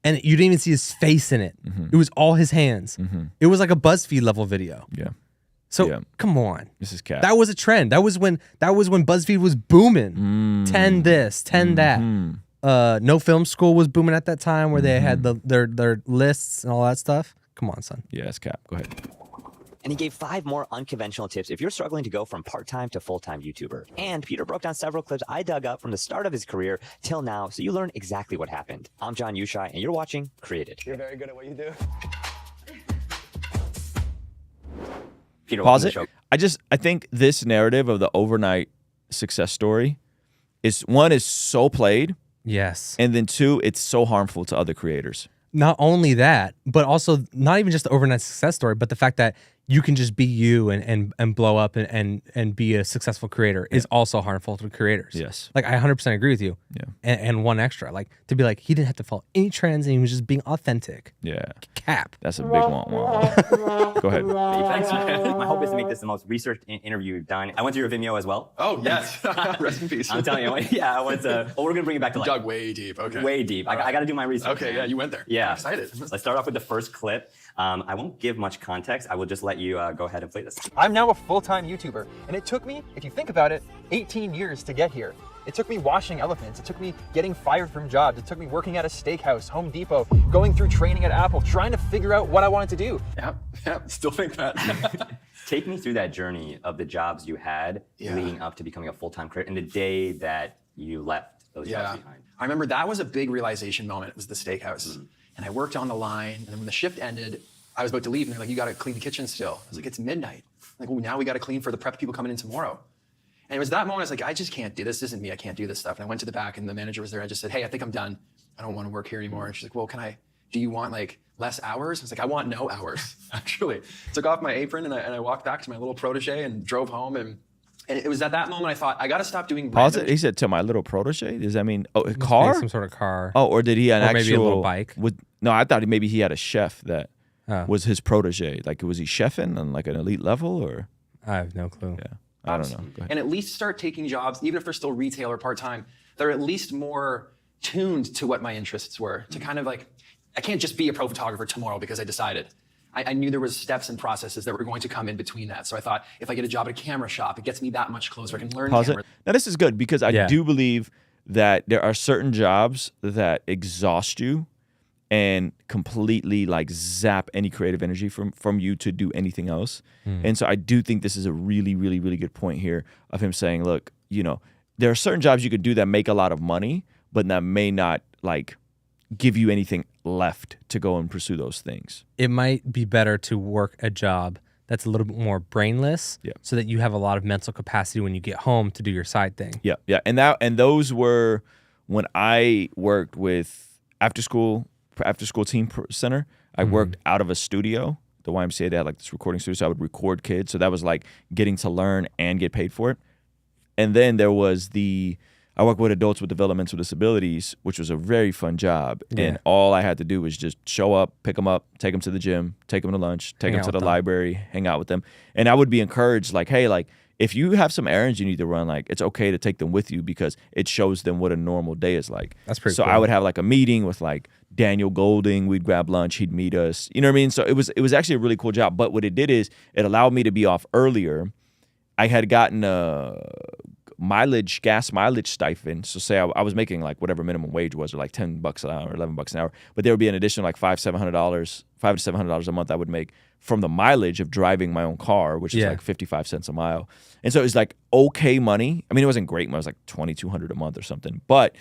And you didn't even see his face in it. It was all his hands. It was like a BuzzFeed level video. Yeah. So come on. This is cap. That was a trend. That was when BuzzFeed was booming. 10 this, 10 that. No Film School was booming at that time where they had their lists and all that stuff. Come on, son. Yeah, it's cap. Go ahead. And he gave 5 more unconventional tips if you're struggling to go from part-time to full-time YouTuber. And Peter broke down several clips I dug up from the start of his career till now, so you learn exactly what happened. I'm John Yushai, and you're watching Created. You're very good at what you do. Peter, pause it. I think this narrative of the overnight success story is, one, is so played. Yes. And then 2, it's so harmful to other creators. Not only that, but also not even just the overnight success story, but the fact that you can just be you and blow up and be a successful creator is also harmful to creators. Yes. Like I 100% agree with you. Yeah. And one extra, like to be like, he didn't have to follow any trends and he was just being authentic. Yeah. Cap. That's a big one. Go ahead. Thanks, man. My hope is to make this the most researched interview you've done. I went to your Vimeo as well. Oh, yes. Rest in peace. I'm telling you, I went to, well, we're going to bring it back to life. Dug way deep. Okay. Way deep. I got to do my research. Okay, man. yeah, you went there. Yeah. I'm excited. Let's start off with the first clip. I won't give much context. I will just let you go ahead and play this. I'm now a full-time YouTuber, and it took me, if you think about it, 18 years to get here. It took me washing elephants. It took me getting fired from jobs. It took me working at a steakhouse, Home Depot, going through training at Apple, trying to figure out what I wanted to do. Yeah, still think that. Take me through that journey of the jobs you had leading up to becoming a full-time creator and the day that you left those jobs behind. I remember that was a big realization moment. It was the steakhouse. And I worked on the line, and then when the shift ended, I was about to leave, and they're like, you gotta clean the kitchen still. I was like, it's midnight. Like, well, now we gotta clean for the prep people coming in tomorrow. And it was that moment I was like, I just can't do this. This isn't me. I can't do this stuff. And I went to the back, and the manager was there. I just said, hey, I think I'm done. I don't want to work here anymore. And she's like, well, do you want like less hours? I was like, I want no hours, actually. Took off my apron, and I walked back to my little protege and drove home. And it was at that moment I thought, I gotta stop doing Pause it. He said, to my little protege? Does that mean a car? Some sort of car. Oh, or did he have an actual... maybe a little bike? No, I thought maybe he had a chef that was his protege. Like, was he chefing on like an elite level, or? I have no clue. Yeah, I don't know. Go ahead. And at least start taking jobs, even if they're still retail or part-time, they're at least more tuned to what my interests were. To kind of like, I can't just be a pro photographer tomorrow because I decided. I knew there was steps and processes that were going to come in between that. So I thought, if I get a job at a camera shop, it gets me that much closer. I can learn Pause camera. it. Now, this is good because I do believe that there are certain jobs that exhaust you and completely like zap any creative energy from you to do anything else. And so I do think this is a really, really, really good point here of him saying, look, you know, there are certain jobs you could do that make a lot of money, but that may not like give you anything left to go and pursue those things. It might be better to work a job that's a little bit more brainless so that you have a lot of mental capacity when you get home to do your side thing. Yeah, yeah. And those were when I worked with after school team center. I worked out of a studio. The YMCA, they had like this recording studio, so I would record kids. So that was like getting to learn and get paid for it. And then there was I worked with adults with developmental disabilities, which was a very fun job. Yeah. And all I had to do was just show up, pick them up, take them to the gym, take them to lunch, take them to the library, hang out with them. And I would be encouraged, like, hey, like, if you have some errands you need to run, like, it's okay to take them with you because it shows them what a normal day is like. That's pretty cool. So I would have like a meeting with like Daniel Golding. We'd grab lunch. He'd meet us. You know what I mean? So it was actually a really cool job. But what it did is it allowed me to be off earlier. I had gotten a gas mileage stipend. So say I was making like whatever minimum wage was, or like $10 an hour, $11 an hour. But there would be an additional like $500 to $700 a month I would make from the mileage of driving my own car, which is like 55 cents a mile. And so it was like okay money. I mean, it wasn't great money. It was like $2,200 a month or something. But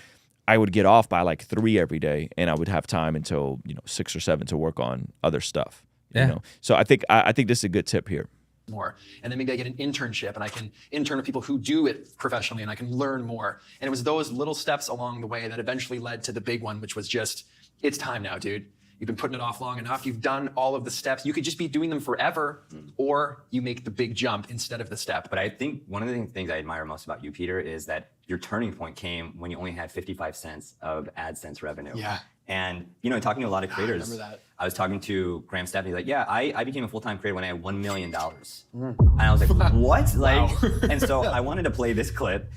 I would get off by like 3 every day, and I would have time until 6 or 7 to work on other stuff. You know? So I think this is a good tip here. More. And then maybe I get an internship and I can intern with people who do it professionally and I can learn more. And it was those little steps along the way that eventually led to the big one, which was just, it's time now, dude. You've been putting it off long enough. You've done all of the steps. You could just be doing them forever, or you make the big jump instead of the step. But I think one of the things I admire most about you, Peter, is that your turning point came when you only had 55 cents of AdSense revenue. Yeah. And, talking to a lot of creators, I remember that. I was talking to Graham Stephan. He's like, yeah, I became a full-time creator when I had $1 million. And I was like, what? Like, and so I wanted to play this clip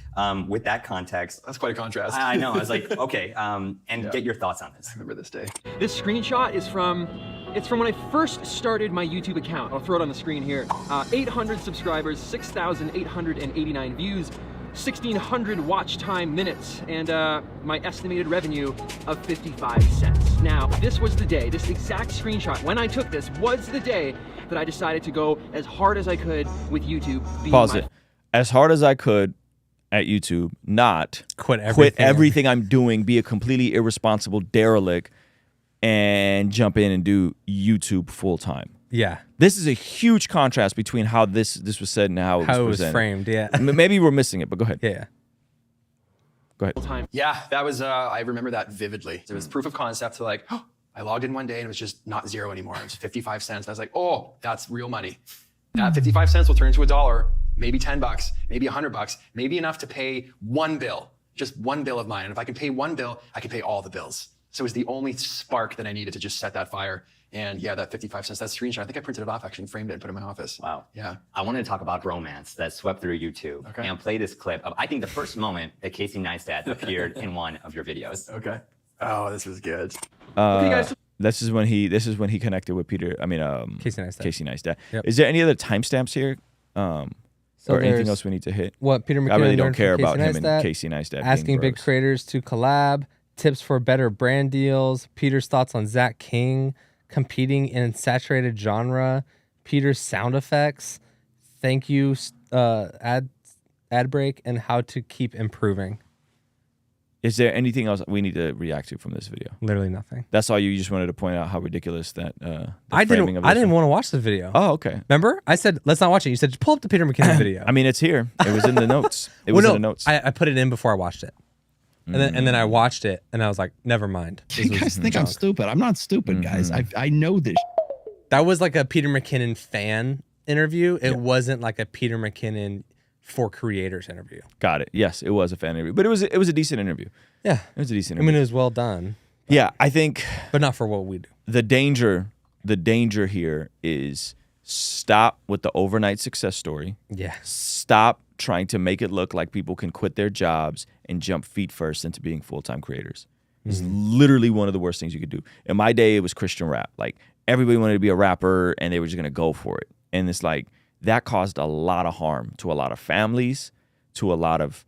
with that context. That's quite a contrast. I know. I was like, okay, and get your thoughts on this. I remember this day. This screenshot is from when I first started my YouTube account. I'll throw it on the screen here. 800 subscribers, 6,889 views, 1,600 watch time minutes, and my estimated revenue of 55 cents. Now, this was the day, this exact screenshot, when I took this, was the day that I decided to go as hard as I could with YouTube. Pause it. As hard as I could at YouTube, not quit everything I'm doing, be a completely irresponsible derelict, and jump in and do YouTube full time. Yeah. This is a huge contrast between how this was said and how it was framed. Yeah. Maybe we're missing it, but go ahead. Yeah. Go ahead. Yeah, that was, I remember that vividly. There was proof of concept to like, oh, I logged in one day and it was just not zero anymore. It was 55 cents. I was like, oh, that's real money. That 55 cents will turn into $1, maybe $10, maybe $100, maybe enough to pay one bill, just one bill of mine. And if I can pay one bill, I can pay all the bills. So it was the only spark that I needed to just set that fire. And yeah, that 55 cents, that screenshot, I think I printed it off actually and framed it and put it in my office. Wow. Yeah. I wanted to talk about romance that swept through YouTube and play this clip of, I think, the first moment that Casey Neistat appeared in one of your videos. Okay. Oh, this was good. Okay, guys. This is when he connected with Peter. I mean, Casey Neistat. Casey Neistat. Yep. Is there any other timestamps here, or anything else we need to hit? What Peter McKinnon I really don't learned care from about Casey him Neistat, and Casey Neistat. asking being big bros. creators to collab, tips for better brand deals, Peter's thoughts on Zach King, competing in saturated genre, Peter's sound effects, thank you, ad break, and how to keep improving. Is there anything else we need to react to from this video? Literally nothing. That's all you just wanted to point out how ridiculous that. I didn't want to watch the video. Oh, okay. Remember, I said let's not watch it. You said pull up the Peter McKinnon video. I mean, it's here. It was in the notes. It was in the notes. I put it in before I watched it. And then I watched it and I was like, never mind. You guys think I'm stupid. I'm not stupid, guys. I know this. That was like a Peter McKinnon fan interview. It wasn't like a Peter McKinnon for creators interview. Got it. Yes, it was a fan interview, but it was a decent interview. Yeah, it was a decent I interview. mean, it was well done. Yeah, I think, but not for what we do. The danger here is stop with the overnight success story. Yeah. Stop trying to make it look like people can quit their jobs and jump feet first into being full-time creators. It's literally one of the worst things you could do. In my day, it was Christian rap. Like, everybody wanted to be a rapper and they were just going to go for it. And it's like, that caused a lot of harm to a lot of families, to a lot of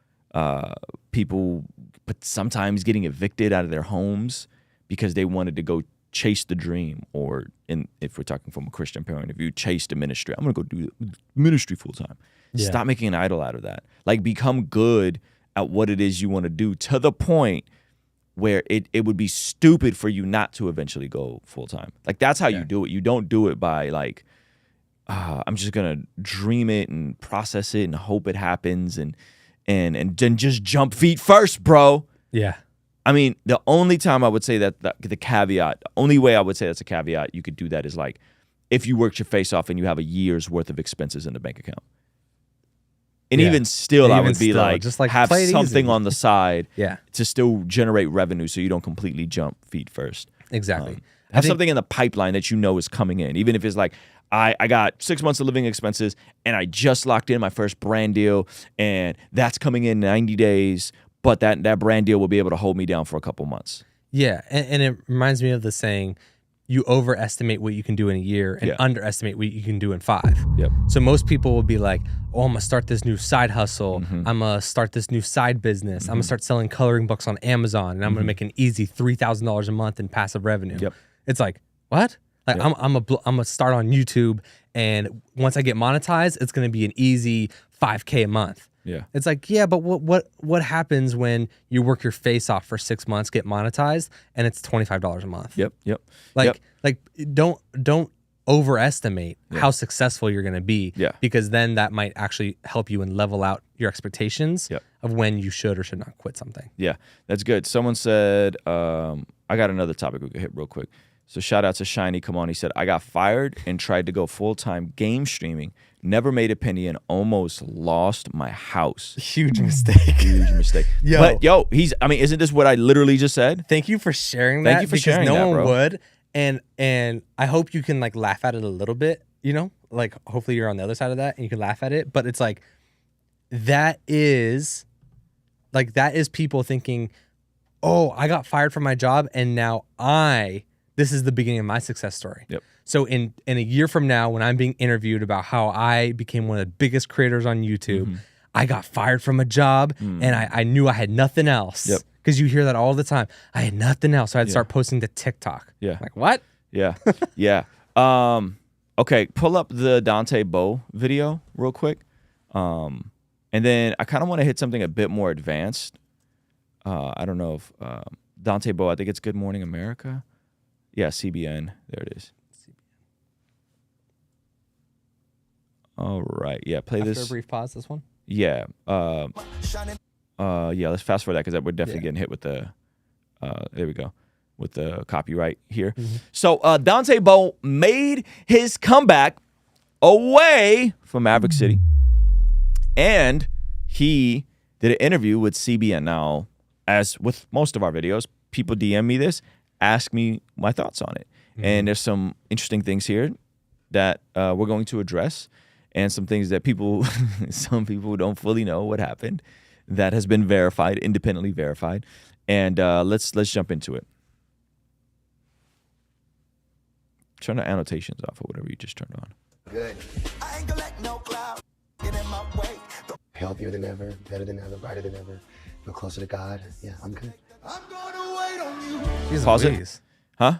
people, but sometimes getting evicted out of their homes because they wanted to go chase the dream, or if we're talking from a Christian point of view, chase the ministry. I'm going to go do ministry full-time. Yeah. Stop making an idol out of that. Like, become good at what it is you want to do, to the point where it would be stupid for you not to eventually go full-time. Like, that's how you do it. You don't do it by like, I'm just going to dream it and process it and hope it happens and then just jump feet first, bro. Yeah. I mean, the only time I would say that the caveat, the only way I would say that's a caveat you could do that is like if you worked your face off and you have a year's worth of expenses in the bank account. And even still, I would be like, just like have play it something easy. on the side Yeah. to still generate revenue so you don't completely jump feet first. Exactly. Have something in the pipeline that you know is coming in, even if it's like, I got 6 months of living expenses and I just locked in my first brand deal and that's coming in 90 days, but that brand deal will be able to hold me down for a couple months. Yeah, and it reminds me of the saying, you overestimate what you can do in a year and underestimate what you can do in 5. Yep. So most people will be like, oh, I'm going to start this new side hustle. I'm going to start this new side business. I'm going to start selling coloring books on Amazon, and I'm going to make an easy $3,000 a month in passive revenue. Yep. It's like, what? Like, I'm going to start on YouTube, and once I get monetized, it's going to be an easy $5K a month. Yeah. It's like, yeah, but what happens when you work your face off for 6 months, get monetized, and it's $25 a month? Yep. Like don't overestimate how successful you're going to be, because then that might actually help you and level out your expectations of when you should or should not quit something. Yeah, that's good. Someone said, I got another topic we could hit real quick. So shout out to Shiny. Come on. He said, I got fired and tried to go full-time game streaming. Never made a penny and almost lost my house. Huge mistake. Huge mistake. But isn't this what I literally just said? Thank you for sharing that. Thank you for sharing that, no one bro. would. And I hope you can like laugh at it a little bit, you know? Like hopefully you're on the other side of that and you can laugh at it. But it's like that is people thinking, oh, I got fired from my job and now this is the beginning of my success story. Yep. So in a year from now, when I'm being interviewed about how I became one of the biggest creators on YouTube, I got fired from a job and I knew I had nothing else. Yep. Because you hear that all the time. I had nothing else. So I'd start posting to TikTok. Yeah. Like, what? Yeah. Yeah. Okay, pull up the Dante Bow video real quick. And then I kind of want to hit something a bit more advanced. I don't know if Dante Bow, I think it's Good Morning America. Yeah, CBN. There it is. All right. Yeah, play this. After a brief pause, this one? Yeah. Yeah, let's fast forward that because we're definitely getting hit with the there we go. with the copyright here. So Dante Bowe made his comeback away from Maverick City, and he did an interview with CBN. Now, as with most of our videos, people DM me this, ask me my thoughts on it. And there's some interesting things here that we're going to address, and some things that some people don't fully know what happened that has been verified, independently verified. And let's jump into it. Turn the annotations off or whatever you just turned on. Good. I ain't gonna let no cloud get in my way. Healthier than ever, better than ever, brighter than ever. Feel closer to God. Yeah, I'm good. I'm gonna wait on you. Jeez Pause Louise. it. Huh?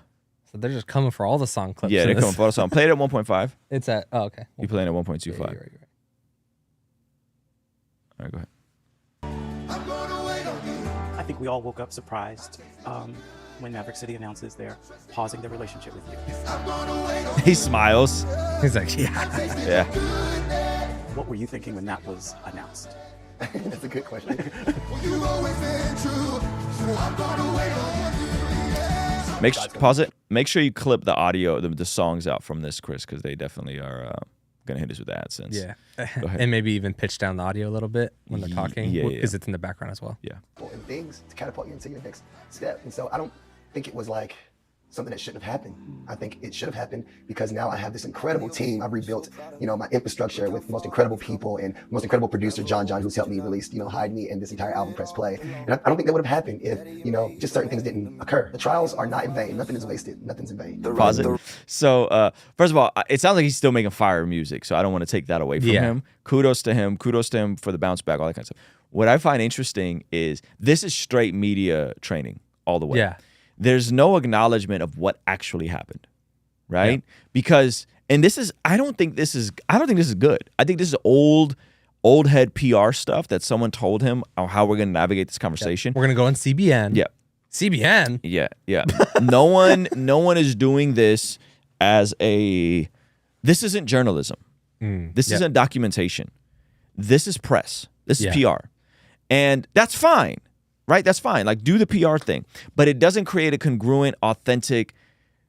So they're just coming for all the song clips. Yeah, in they're this. coming for the song. Play it at 1.5. It's at, oh, okay. You playing at 1.25. Yeah, you're right. All right, go ahead. I think we all woke up surprised when Maverick City announces they're pausing their relationship with you. He smiles. He's like, yeah. Yeah. What were you thinking when that was announced? That's a good question. Pause it. Make sure you clip the audio, the songs out from this, Chris, because they definitely are gonna hit us with AdSense. Yeah. Go ahead. And maybe even pitch down the audio a little bit when they're talking, because it's in the background as well. Yeah. And things to catapult you into your next step. And so I don't think it was like something that shouldn't have happened. I think it should have happened because now I have this incredible team. I've rebuilt, my infrastructure with the most incredible people and most incredible producer, John, who's helped me release, Hide Me and this entire album, Press Play. And I don't think that would have happened if, just certain things didn't occur. The trials are not in vain. Nothing is wasted. Nothing's in vain. Pause it. So, first of all, it sounds like he's still making fire music, so I don't want to take that away from him. Kudos to him. Kudos to him for the bounce back, all that kind of stuff. What I find interesting is this is straight media training all the way. Yeah. There's no acknowledgement of what actually happened, right? Yeah. Because, and I don't think this is good. I think this is old head PR stuff that someone told him how we're going to navigate this conversation. Yeah. We're going to go on CBN. Yeah. CBN? Yeah. No one is doing this this isn't journalism. This isn't documentation. This is press. This is PR. And that's fine. Right? That's fine. Like, do the PR thing. But it doesn't create a congruent, authentic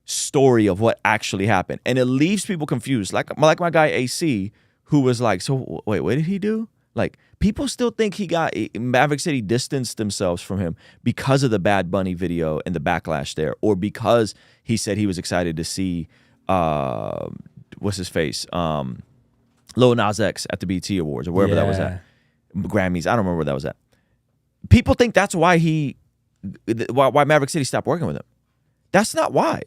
story of what actually happened. And it leaves people confused. Like my guy AC, who was like, so wait, what did he do? Like, people still think Maverick City distanced themselves from him because of the Bad Bunny video and the backlash there, or because he said he was excited to see, what's his face? Lil Nas X at the BT Awards or wherever that was at. Grammys. I don't remember where that was at. People think that's why Maverick City stopped working with him. That's not why.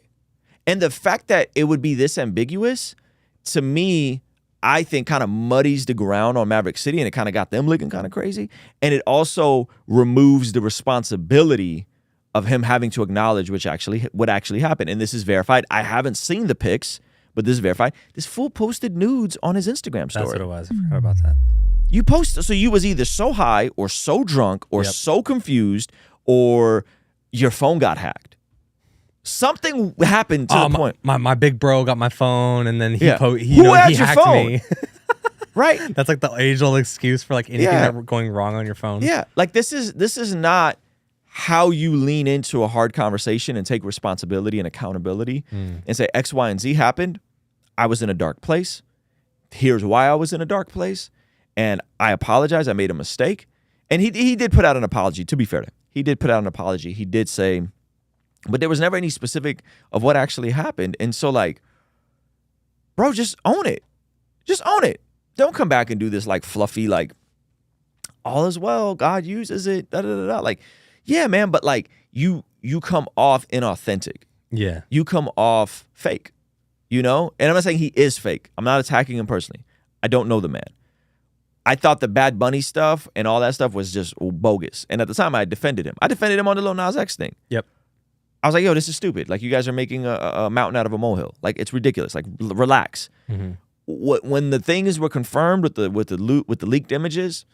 And the fact that it would be this ambiguous, to me, I think kind of muddies the ground on Maverick City, and it kind of got them looking kind of crazy. And it also removes the responsibility of him having to acknowledge what actually happened. And this is verified. I haven't seen the pics, but this is verified. This fool posted nudes on his Instagram story. That's what it was. I forgot about that. So you was either so high or so drunk or so confused, or your phone got hacked. Something happened to the point. My big bro got my phone, and then he Who hacked your phone? me. Right. That's like the age-old excuse for like anything that going wrong on your phone. Yeah. Like this is not how you lean into a hard conversation and take responsibility and accountability and say X, Y, and Z happened. I was in a dark place. Here's why I was in a dark place. And I apologize. I made a mistake. And he did put out an apology, to be fair to him. He did put out an apology. He did say, but there was never any specific of what actually happened. And so, like, bro, just own it. Just own it. Don't come back and do this, like, fluffy, like, all is well. God uses it. Da, da, da, da. Like, yeah, man. But, like, you come off inauthentic. Yeah. You come off fake, And I'm not saying he is fake. I'm not attacking him personally. I don't know the man. I thought the Bad Bunny stuff and all that stuff was just bogus. And at the time, I defended him. I defended him on the Lil Nas X thing. Yep. I was like, yo, this is stupid. Like, you guys are making a mountain out of a molehill. Like, it's ridiculous. Like, relax. Mm-hmm. When the things were confirmed with the leaked images,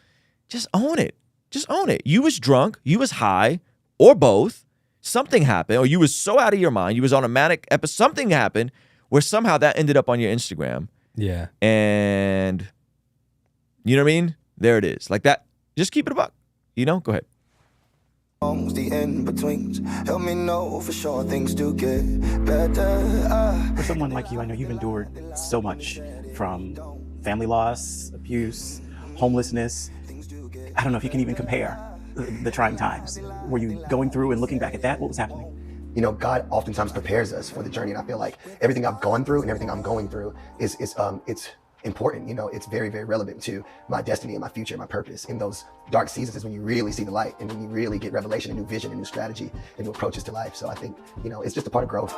just own it. Just own it. You was drunk. You was high, or both. Something happened, or you was so out of your mind. You was on a manic episode. Something happened where somehow that ended up on your Instagram. Yeah. And... you know what I mean? There it is. Like that. Just keep it a buck. Go ahead. The in-betweens help me know for sure things do get better. For someone like you, I know you've endured so much, from family loss, abuse, homelessness. I don't know if you can even compare the trying times. Were you going through and looking back at that? What was happening? You know, God oftentimes prepares us for the journey, and I feel like everything I've gone through and everything I'm going through is it's important. You know, it's very, very relevant to my destiny and my future and my purpose. In those dark seasons is when you really see the light, and when you really get revelation and new vision and new strategy and new approaches to life. So I think, you know, it's just a part of growth.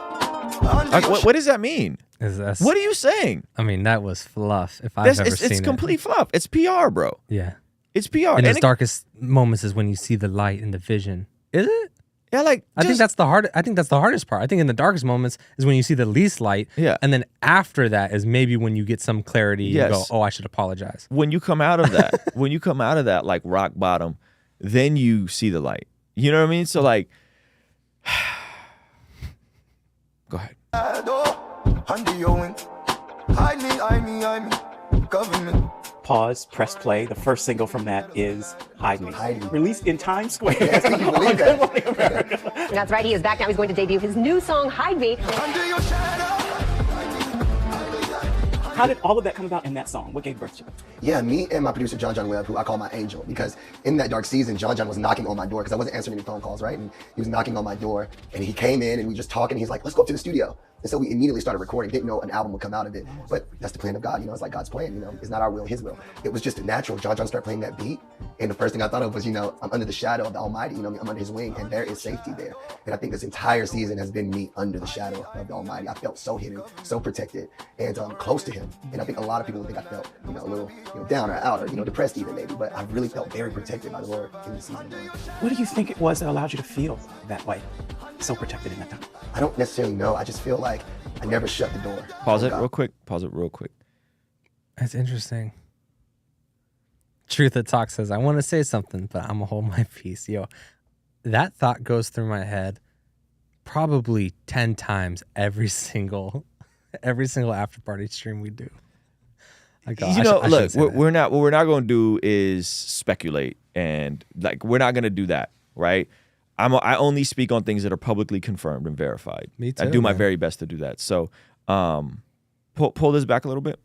Like, what does that mean? What are you saying? I mean, that was fluff. If I've ever seen it. It's complete fluff. It's PR, bro. Yeah. It's PR. In its darkest moments is when you see the light and the vision. Is it? Yeah, like I think that's the hardest part. I think in the darkest moments is when you see the least light. Yeah. And then after that is maybe when you get some clarity. Yes. You go, oh, I should apologize. When you come out of that, like rock bottom, then you see the light. You know what I mean? So like, go ahead. Government. Pause, press play. The first single from that is Hide Me. Released in Times Square. Yes, can you believe that? That's right. He is back now. He's going to debut his new song, Hide Me. How did all of that come about in that song? What gave birth to it? Yeah, me and my producer, John Webb, who I call my angel, because in that dark season, John was knocking on my door because I wasn't answering any phone calls, right? And he was knocking on my door, and he came in and we just talking. He's like, let's go up to the studio. And so we immediately started recording. Didn't know an album would come out of it, but that's the plan of God. You know, it's like God's plan. You know, it's not our will, His will. It was just natural. John started playing that beat, and the first thing I thought of was, you know, I'm under the shadow of the Almighty. You know, I'm under His wing, and there is safety there. And I think this entire season has been me under the shadow of the Almighty. I felt so hidden, so protected, and close to Him. And I think a lot of people would think I felt, you know, a little, you know, down or out or, you know, depressed even maybe. But I really felt very protected by the Lord in this season. What do you think it was that allowed you to feel that way, so protected in that time? I don't necessarily know. I just feel like I never shut the door. Pause it real quick. Pause it real quick. That's interesting. Truth That Talk says, I want to say something, but I'm going to hold my peace. Yo, that thought goes through my head probably 10 times every single after party stream we do. Like, you know, look, what we're not going to do is speculate, and like, we're not going to do that, right? I only speak on things that are publicly confirmed and verified. Me too, I do my man. very best to do that. So, pull this back a little bit.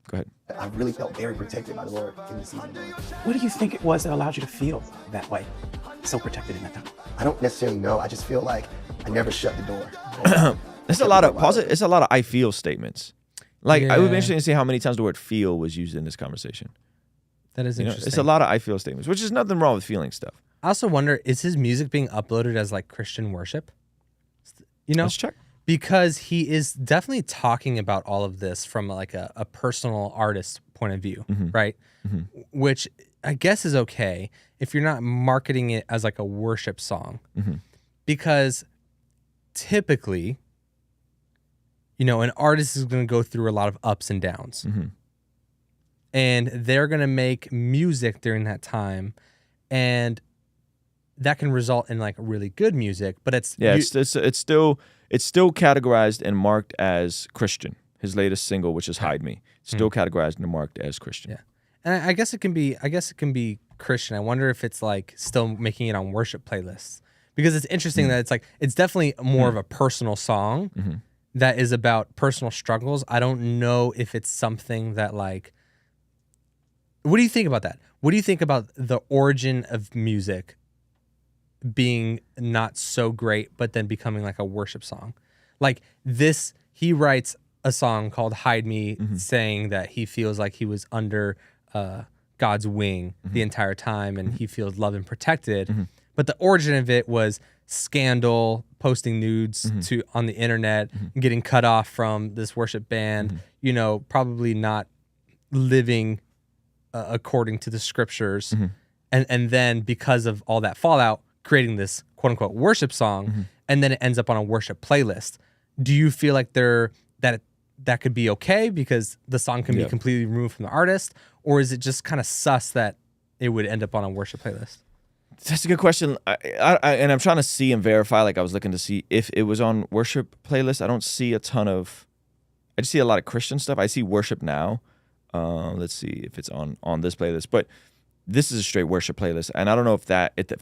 Go ahead. I really felt very protected by the Lord in this season. What do you think it was that allowed you to feel that way, so protected in that time? I don't necessarily know. I just feel like I never shut the door. It's a lot of pause it. It's a lot of I feel statements. Like, I would be Yeah. interested to see how many times the word feel was used in this conversation. That is You know, interesting. it's a lot of I feel statements, which is nothing wrong with feeling stuff. I also wonder, is his music being uploaded as like Christian worship? You know? Let's check. Because he is definitely talking about all of this from like a personal artist point of view, right? Which I guess is okay if you're not marketing it as like a worship song. Because typically, you know, an artist is going to go through a lot of ups and downs. And they're going to make music during that time. And that can result in like really good music, but it's still categorized and marked as Christian. His latest single, which is "Hide Me," still categorized and marked as Christian. Yeah, and I guess it can be Christian. I wonder if it's like still making it on worship playlists, because it's interesting that it's definitely more of a personal song that is about personal struggles. I don't know if it's something that like. What do you think about that? What do you think about the origin of music being not so great, but then becoming like a worship song? Like this, he writes a song called Hide Me, saying that he feels like he was under God's wing the entire time and he feels loved and protected. But the origin of it was scandal, posting nudes on the internet, getting cut off from this worship band, you know, probably not living according to the scriptures. And then because of all that fallout, creating this quote unquote worship song, and then it ends up on a worship playlist. Do you feel like that could be okay because the song can be completely removed from the artist, or is it just kind of sus that it would end up on a worship playlist? That's a good question. And I'm trying to see and verify. Like I was looking to see if it was on worship playlist. I don't see a ton of. I just see a lot of Christian stuff. I see worship now. Let's see if it's on this playlist. But this is a straight worship playlist, and I don't know if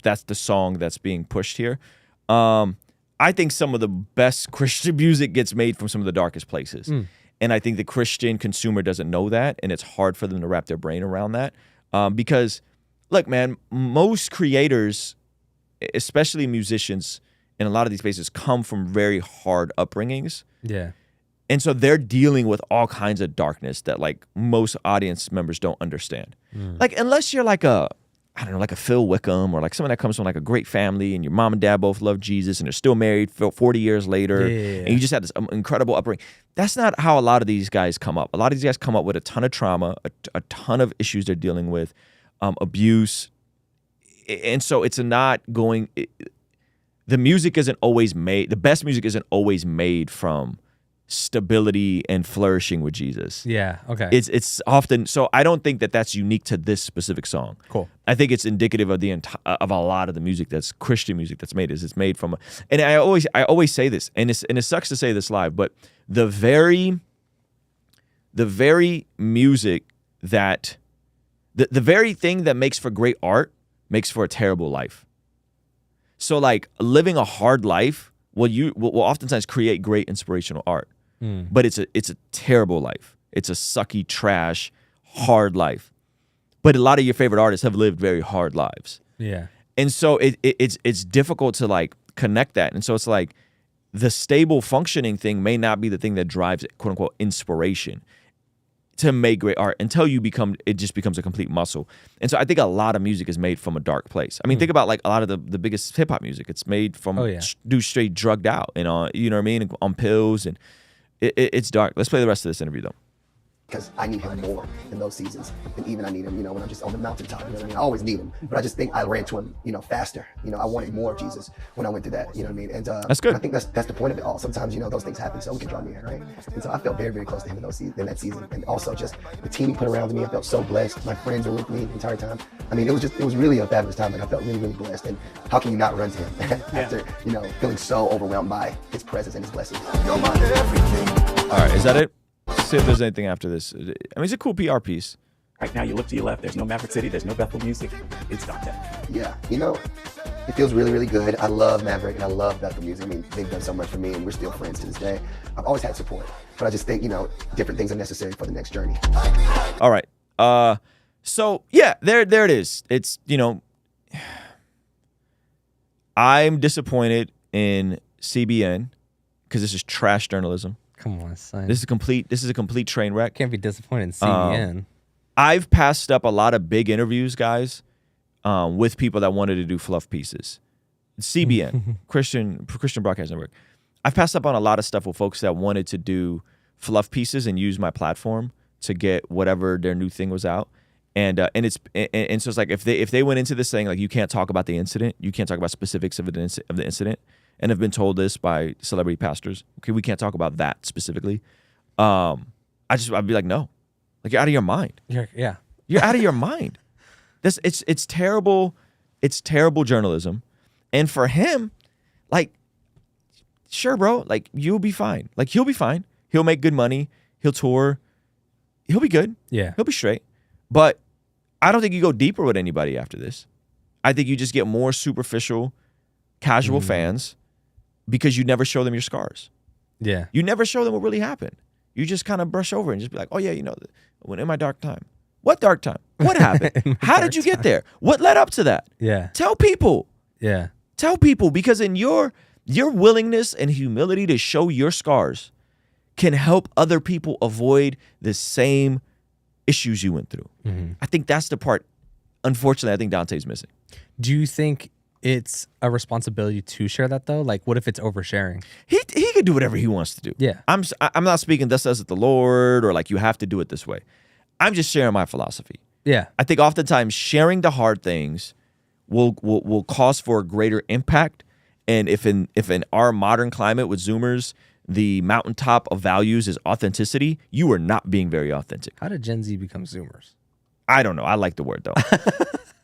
that's the song that's being pushed here. I think some of the best Christian music gets made from some of the darkest places. And I think the Christian consumer doesn't know that, and it's hard for them to wrap their brain around that. Because, look, man, most creators, especially musicians in a lot of these places, come from very hard upbringings. Yeah. And so they're dealing with all kinds of darkness that, like, most audience members don't understand. Like, unless you're like a Phil Wickham, or like someone that comes from like a great family and your mom and dad both love Jesus and they're still married 40 years later, and you just had this incredible upbringing. That's not how a lot of these guys come up. A lot of these guys come up with a ton of trauma, a ton of issues they're dealing with, abuse. And so it's not going, the music isn't always made, the best music isn't always made from stability and flourishing with Jesus. Yeah, okay. It's often, so I don't think that that's unique to this specific song. Cool. I think it's indicative of of a lot of the music that's Christian music that's made. It's made from, and I always say this, and it sucks to say this live, but the very music that the very thing that makes for great art makes for a terrible life. So like living a hard life will oftentimes create great inspirational art. But it's a terrible life. It's a sucky, trash, hard life. But a lot of your favorite artists have lived very hard lives. Yeah. And so it's difficult to like connect that. And so it's like the stable functioning thing may not be the thing that drives, quote unquote, inspiration to make great art until it just becomes a complete muscle. And so I think a lot of music is made from a dark place. I mean, think about like a lot of the biggest hip hop music. It's made from dudes straight drugged out and you know what I mean, on pills, and it's dark. Let's play the rest of this interview though. Because I need him more in those seasons than even I need him, when I'm just on the mountaintop, you know what I mean? I always need him, but I just think I ran to him, faster. I wanted more of Jesus when I went through that, you know what I mean? And that's good. I think that's the point of it all. Sometimes, those things happen so we can draw near, right? And so I felt very, very close to him in that season. And also just the team he put around me, I felt so blessed. My friends were with me the entire time. I mean, it was really a fabulous time. Like I felt really, really blessed. And how can you not run to him after, feeling so overwhelmed by his presence and his blessings? All right, is that it? See if there's anything after this. I mean, it's a cool PR piece. Right now, you look to your left. There's no Maverick City. There's no Bethel Music. It's Dante. Yeah, it feels really, really good. I love Maverick and I love Bethel Music. I mean, they've done so much for me and we're still friends to this day. I've always had support, but I just think, different things are necessary for the next journey. All right. So yeah, there it is. It's, I'm disappointed in CBN because this is trash journalism. Come on, son. This is a complete train wreck. Can't be disappointed in CBN. I've passed up a lot of big interviews, guys, with people that wanted to do fluff pieces. CBN, Christian Broadcast Network. I've passed up on a lot of stuff with folks that wanted to do fluff pieces and use my platform to get whatever their new thing was out. And so it's like if they went into this saying like you can't talk about the incident, you can't talk about specifics of the incident, and have been told this by celebrity pastors. Okay, we can't talk about that specifically. I'd be like, no, like you're out of your mind. You're out of your mind. It's terrible. It's terrible journalism. And for him, like, sure, bro, like you'll be fine. Like he'll be fine. He'll make good money. He'll tour. He'll be good. Yeah, he'll be straight. But I don't think you go deeper with anybody after this. I think you just get more superficial, casual fans. Because you never show them your scars. Yeah. You never show them what really happened. You just kind of brush over and just be like, oh yeah, when in my dark time. What dark time? What happened? How did you get there? What led up to that? Yeah. Tell people. Yeah. Tell people, because in your willingness and humility to show your scars can help other people avoid the same issues you went through. Mm-hmm. I think that's the part, unfortunately, I think Dante's missing. Do you think it's a responsibility to share that though? Like, what if it's oversharing? He could do whatever he wants to do. Yeah. I'm not speaking thus says it the Lord or like you have to do it this way. I'm just sharing my philosophy. Yeah. I think oftentimes sharing the hard things will cause for a greater impact. And if in our modern climate with Zoomers, the mountaintop of values is authenticity, you are not being very authentic. How did Gen Z become Zoomers? I don't know. I like the word though.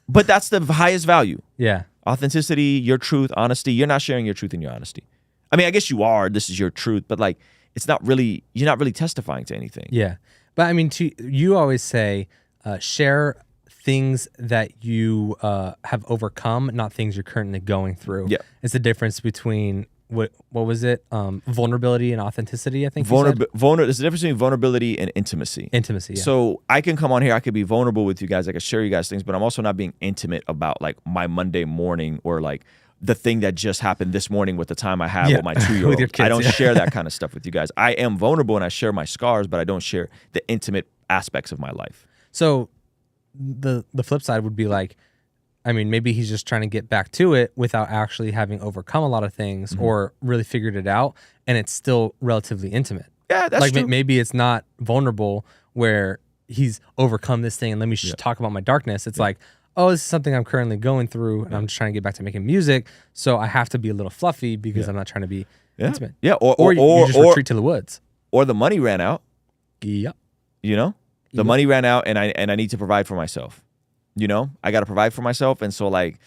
But that's the highest value. Yeah. Authenticity, your truth, honesty. You're not sharing your truth and your honesty. I mean, I guess you are. This is your truth, but like, you're not really testifying to anything. Yeah. But I mean, you always say, share things that you have overcome, not things you're currently going through. Yeah. It's the difference between what was it? Vulnerability and authenticity, I think. There's the difference between vulnerability and intimacy. Intimacy, yeah. So I can come on here, I could be vulnerable with you guys, I could share you guys things, but I'm also not being intimate about like my Monday morning or like the thing that just happened this morning with the time I had with my 2-year-old. With your kids, I don't yeah. share that kind of stuff with you guys. I am vulnerable and I share my scars, but I don't share the intimate aspects of my life. So the flip side would be like, I mean, maybe he's just trying to get back to it without actually having overcome a lot of things or really figured it out, and it's still relatively intimate. Yeah, that's like true. Maybe it's not vulnerable where he's overcome this thing and let me talk about my darkness. It's like, oh, this is something I'm currently going through, and I'm just trying to get back to making music, so I have to be a little fluffy because I'm not trying to be intimate. Yeah, or you just retreat to the woods. Or the money ran out. Yep. You know? The money ran out and I need to provide for myself. You know? I got to provide for myself. And so like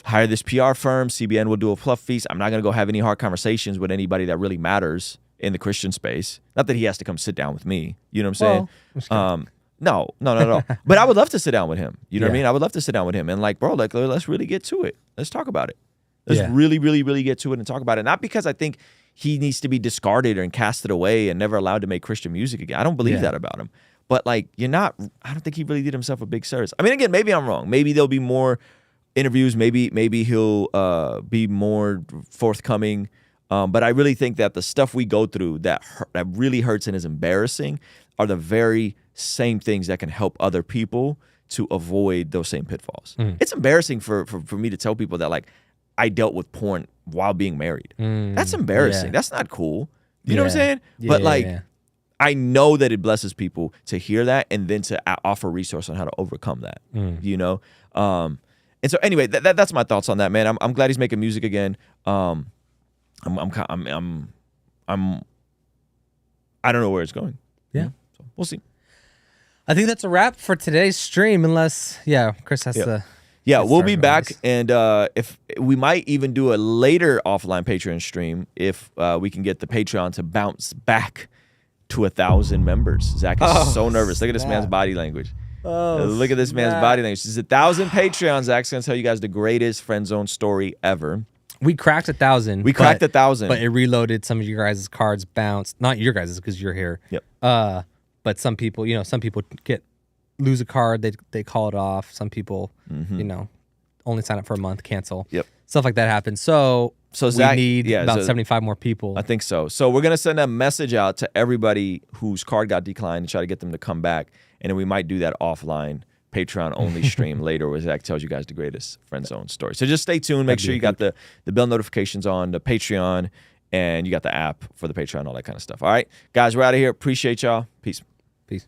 hire this PR firm, CBN will do a fluff feast. I'm not going to go have any hard conversations with anybody that really matters in the Christian space. Not that he has to come sit down with me. You know what I'm saying? No. But I would love to sit down with him. You know what I mean? I would love to sit down with him and like, bro, like let's really get to it. Let's talk about it. Let's really, really, really get to it and talk about it. Not because I think he needs to be discarded and casted away and never allowed to make Christian music again. I don't believe that about him. But like, I don't think he really did himself a big service. I mean, again, maybe I'm wrong. Maybe there'll be more interviews. Maybe he'll be more forthcoming. But I really think that the stuff we go through that really hurts and is embarrassing are the very same things that can help other people to avoid those same pitfalls. It's embarrassing for me to tell people that like I dealt with porn while being married. That's embarrassing. That's not cool. You know what I'm saying? But like, I know that it blesses people to hear that and then to offer resource on how to overcome that. You know? And so anyway, that's my thoughts on that, man. I'm glad he's making music again. I don't know where it's going. Yeah. So we'll see. I think that's a wrap for today's stream, unless Chris has to. Yeah, we'll be back, and if we might even do a later offline Patreon stream if we can get the Patreon to bounce back to 1,000 members. Zach is so nervous. Look at this man's body language. Look at this man's body language. This is 1,000 Patreons. Zach's gonna tell you guys the greatest friend zone story ever. We cracked 1,000. We cracked 1,000, but it reloaded. Some of your guys' cards bounced. Not your guys' because you're here. Yep. But some people, some people lose a card, they call it off. Some people, only sign up for a month, cancel. Yep. Stuff like that happens. So Zach, we need about 75 more people. I think so. So we're gonna send a message out to everybody whose card got declined and try to get them to come back, and then we might do that offline Patreon only stream later where Zach tells you guys the greatest friend zone story. So just stay tuned. Make sure you got the bell notifications on the Patreon, and you got the app for the Patreon, all that kind of stuff. All right, guys, we're out of here. Appreciate y'all. Peace. Peace.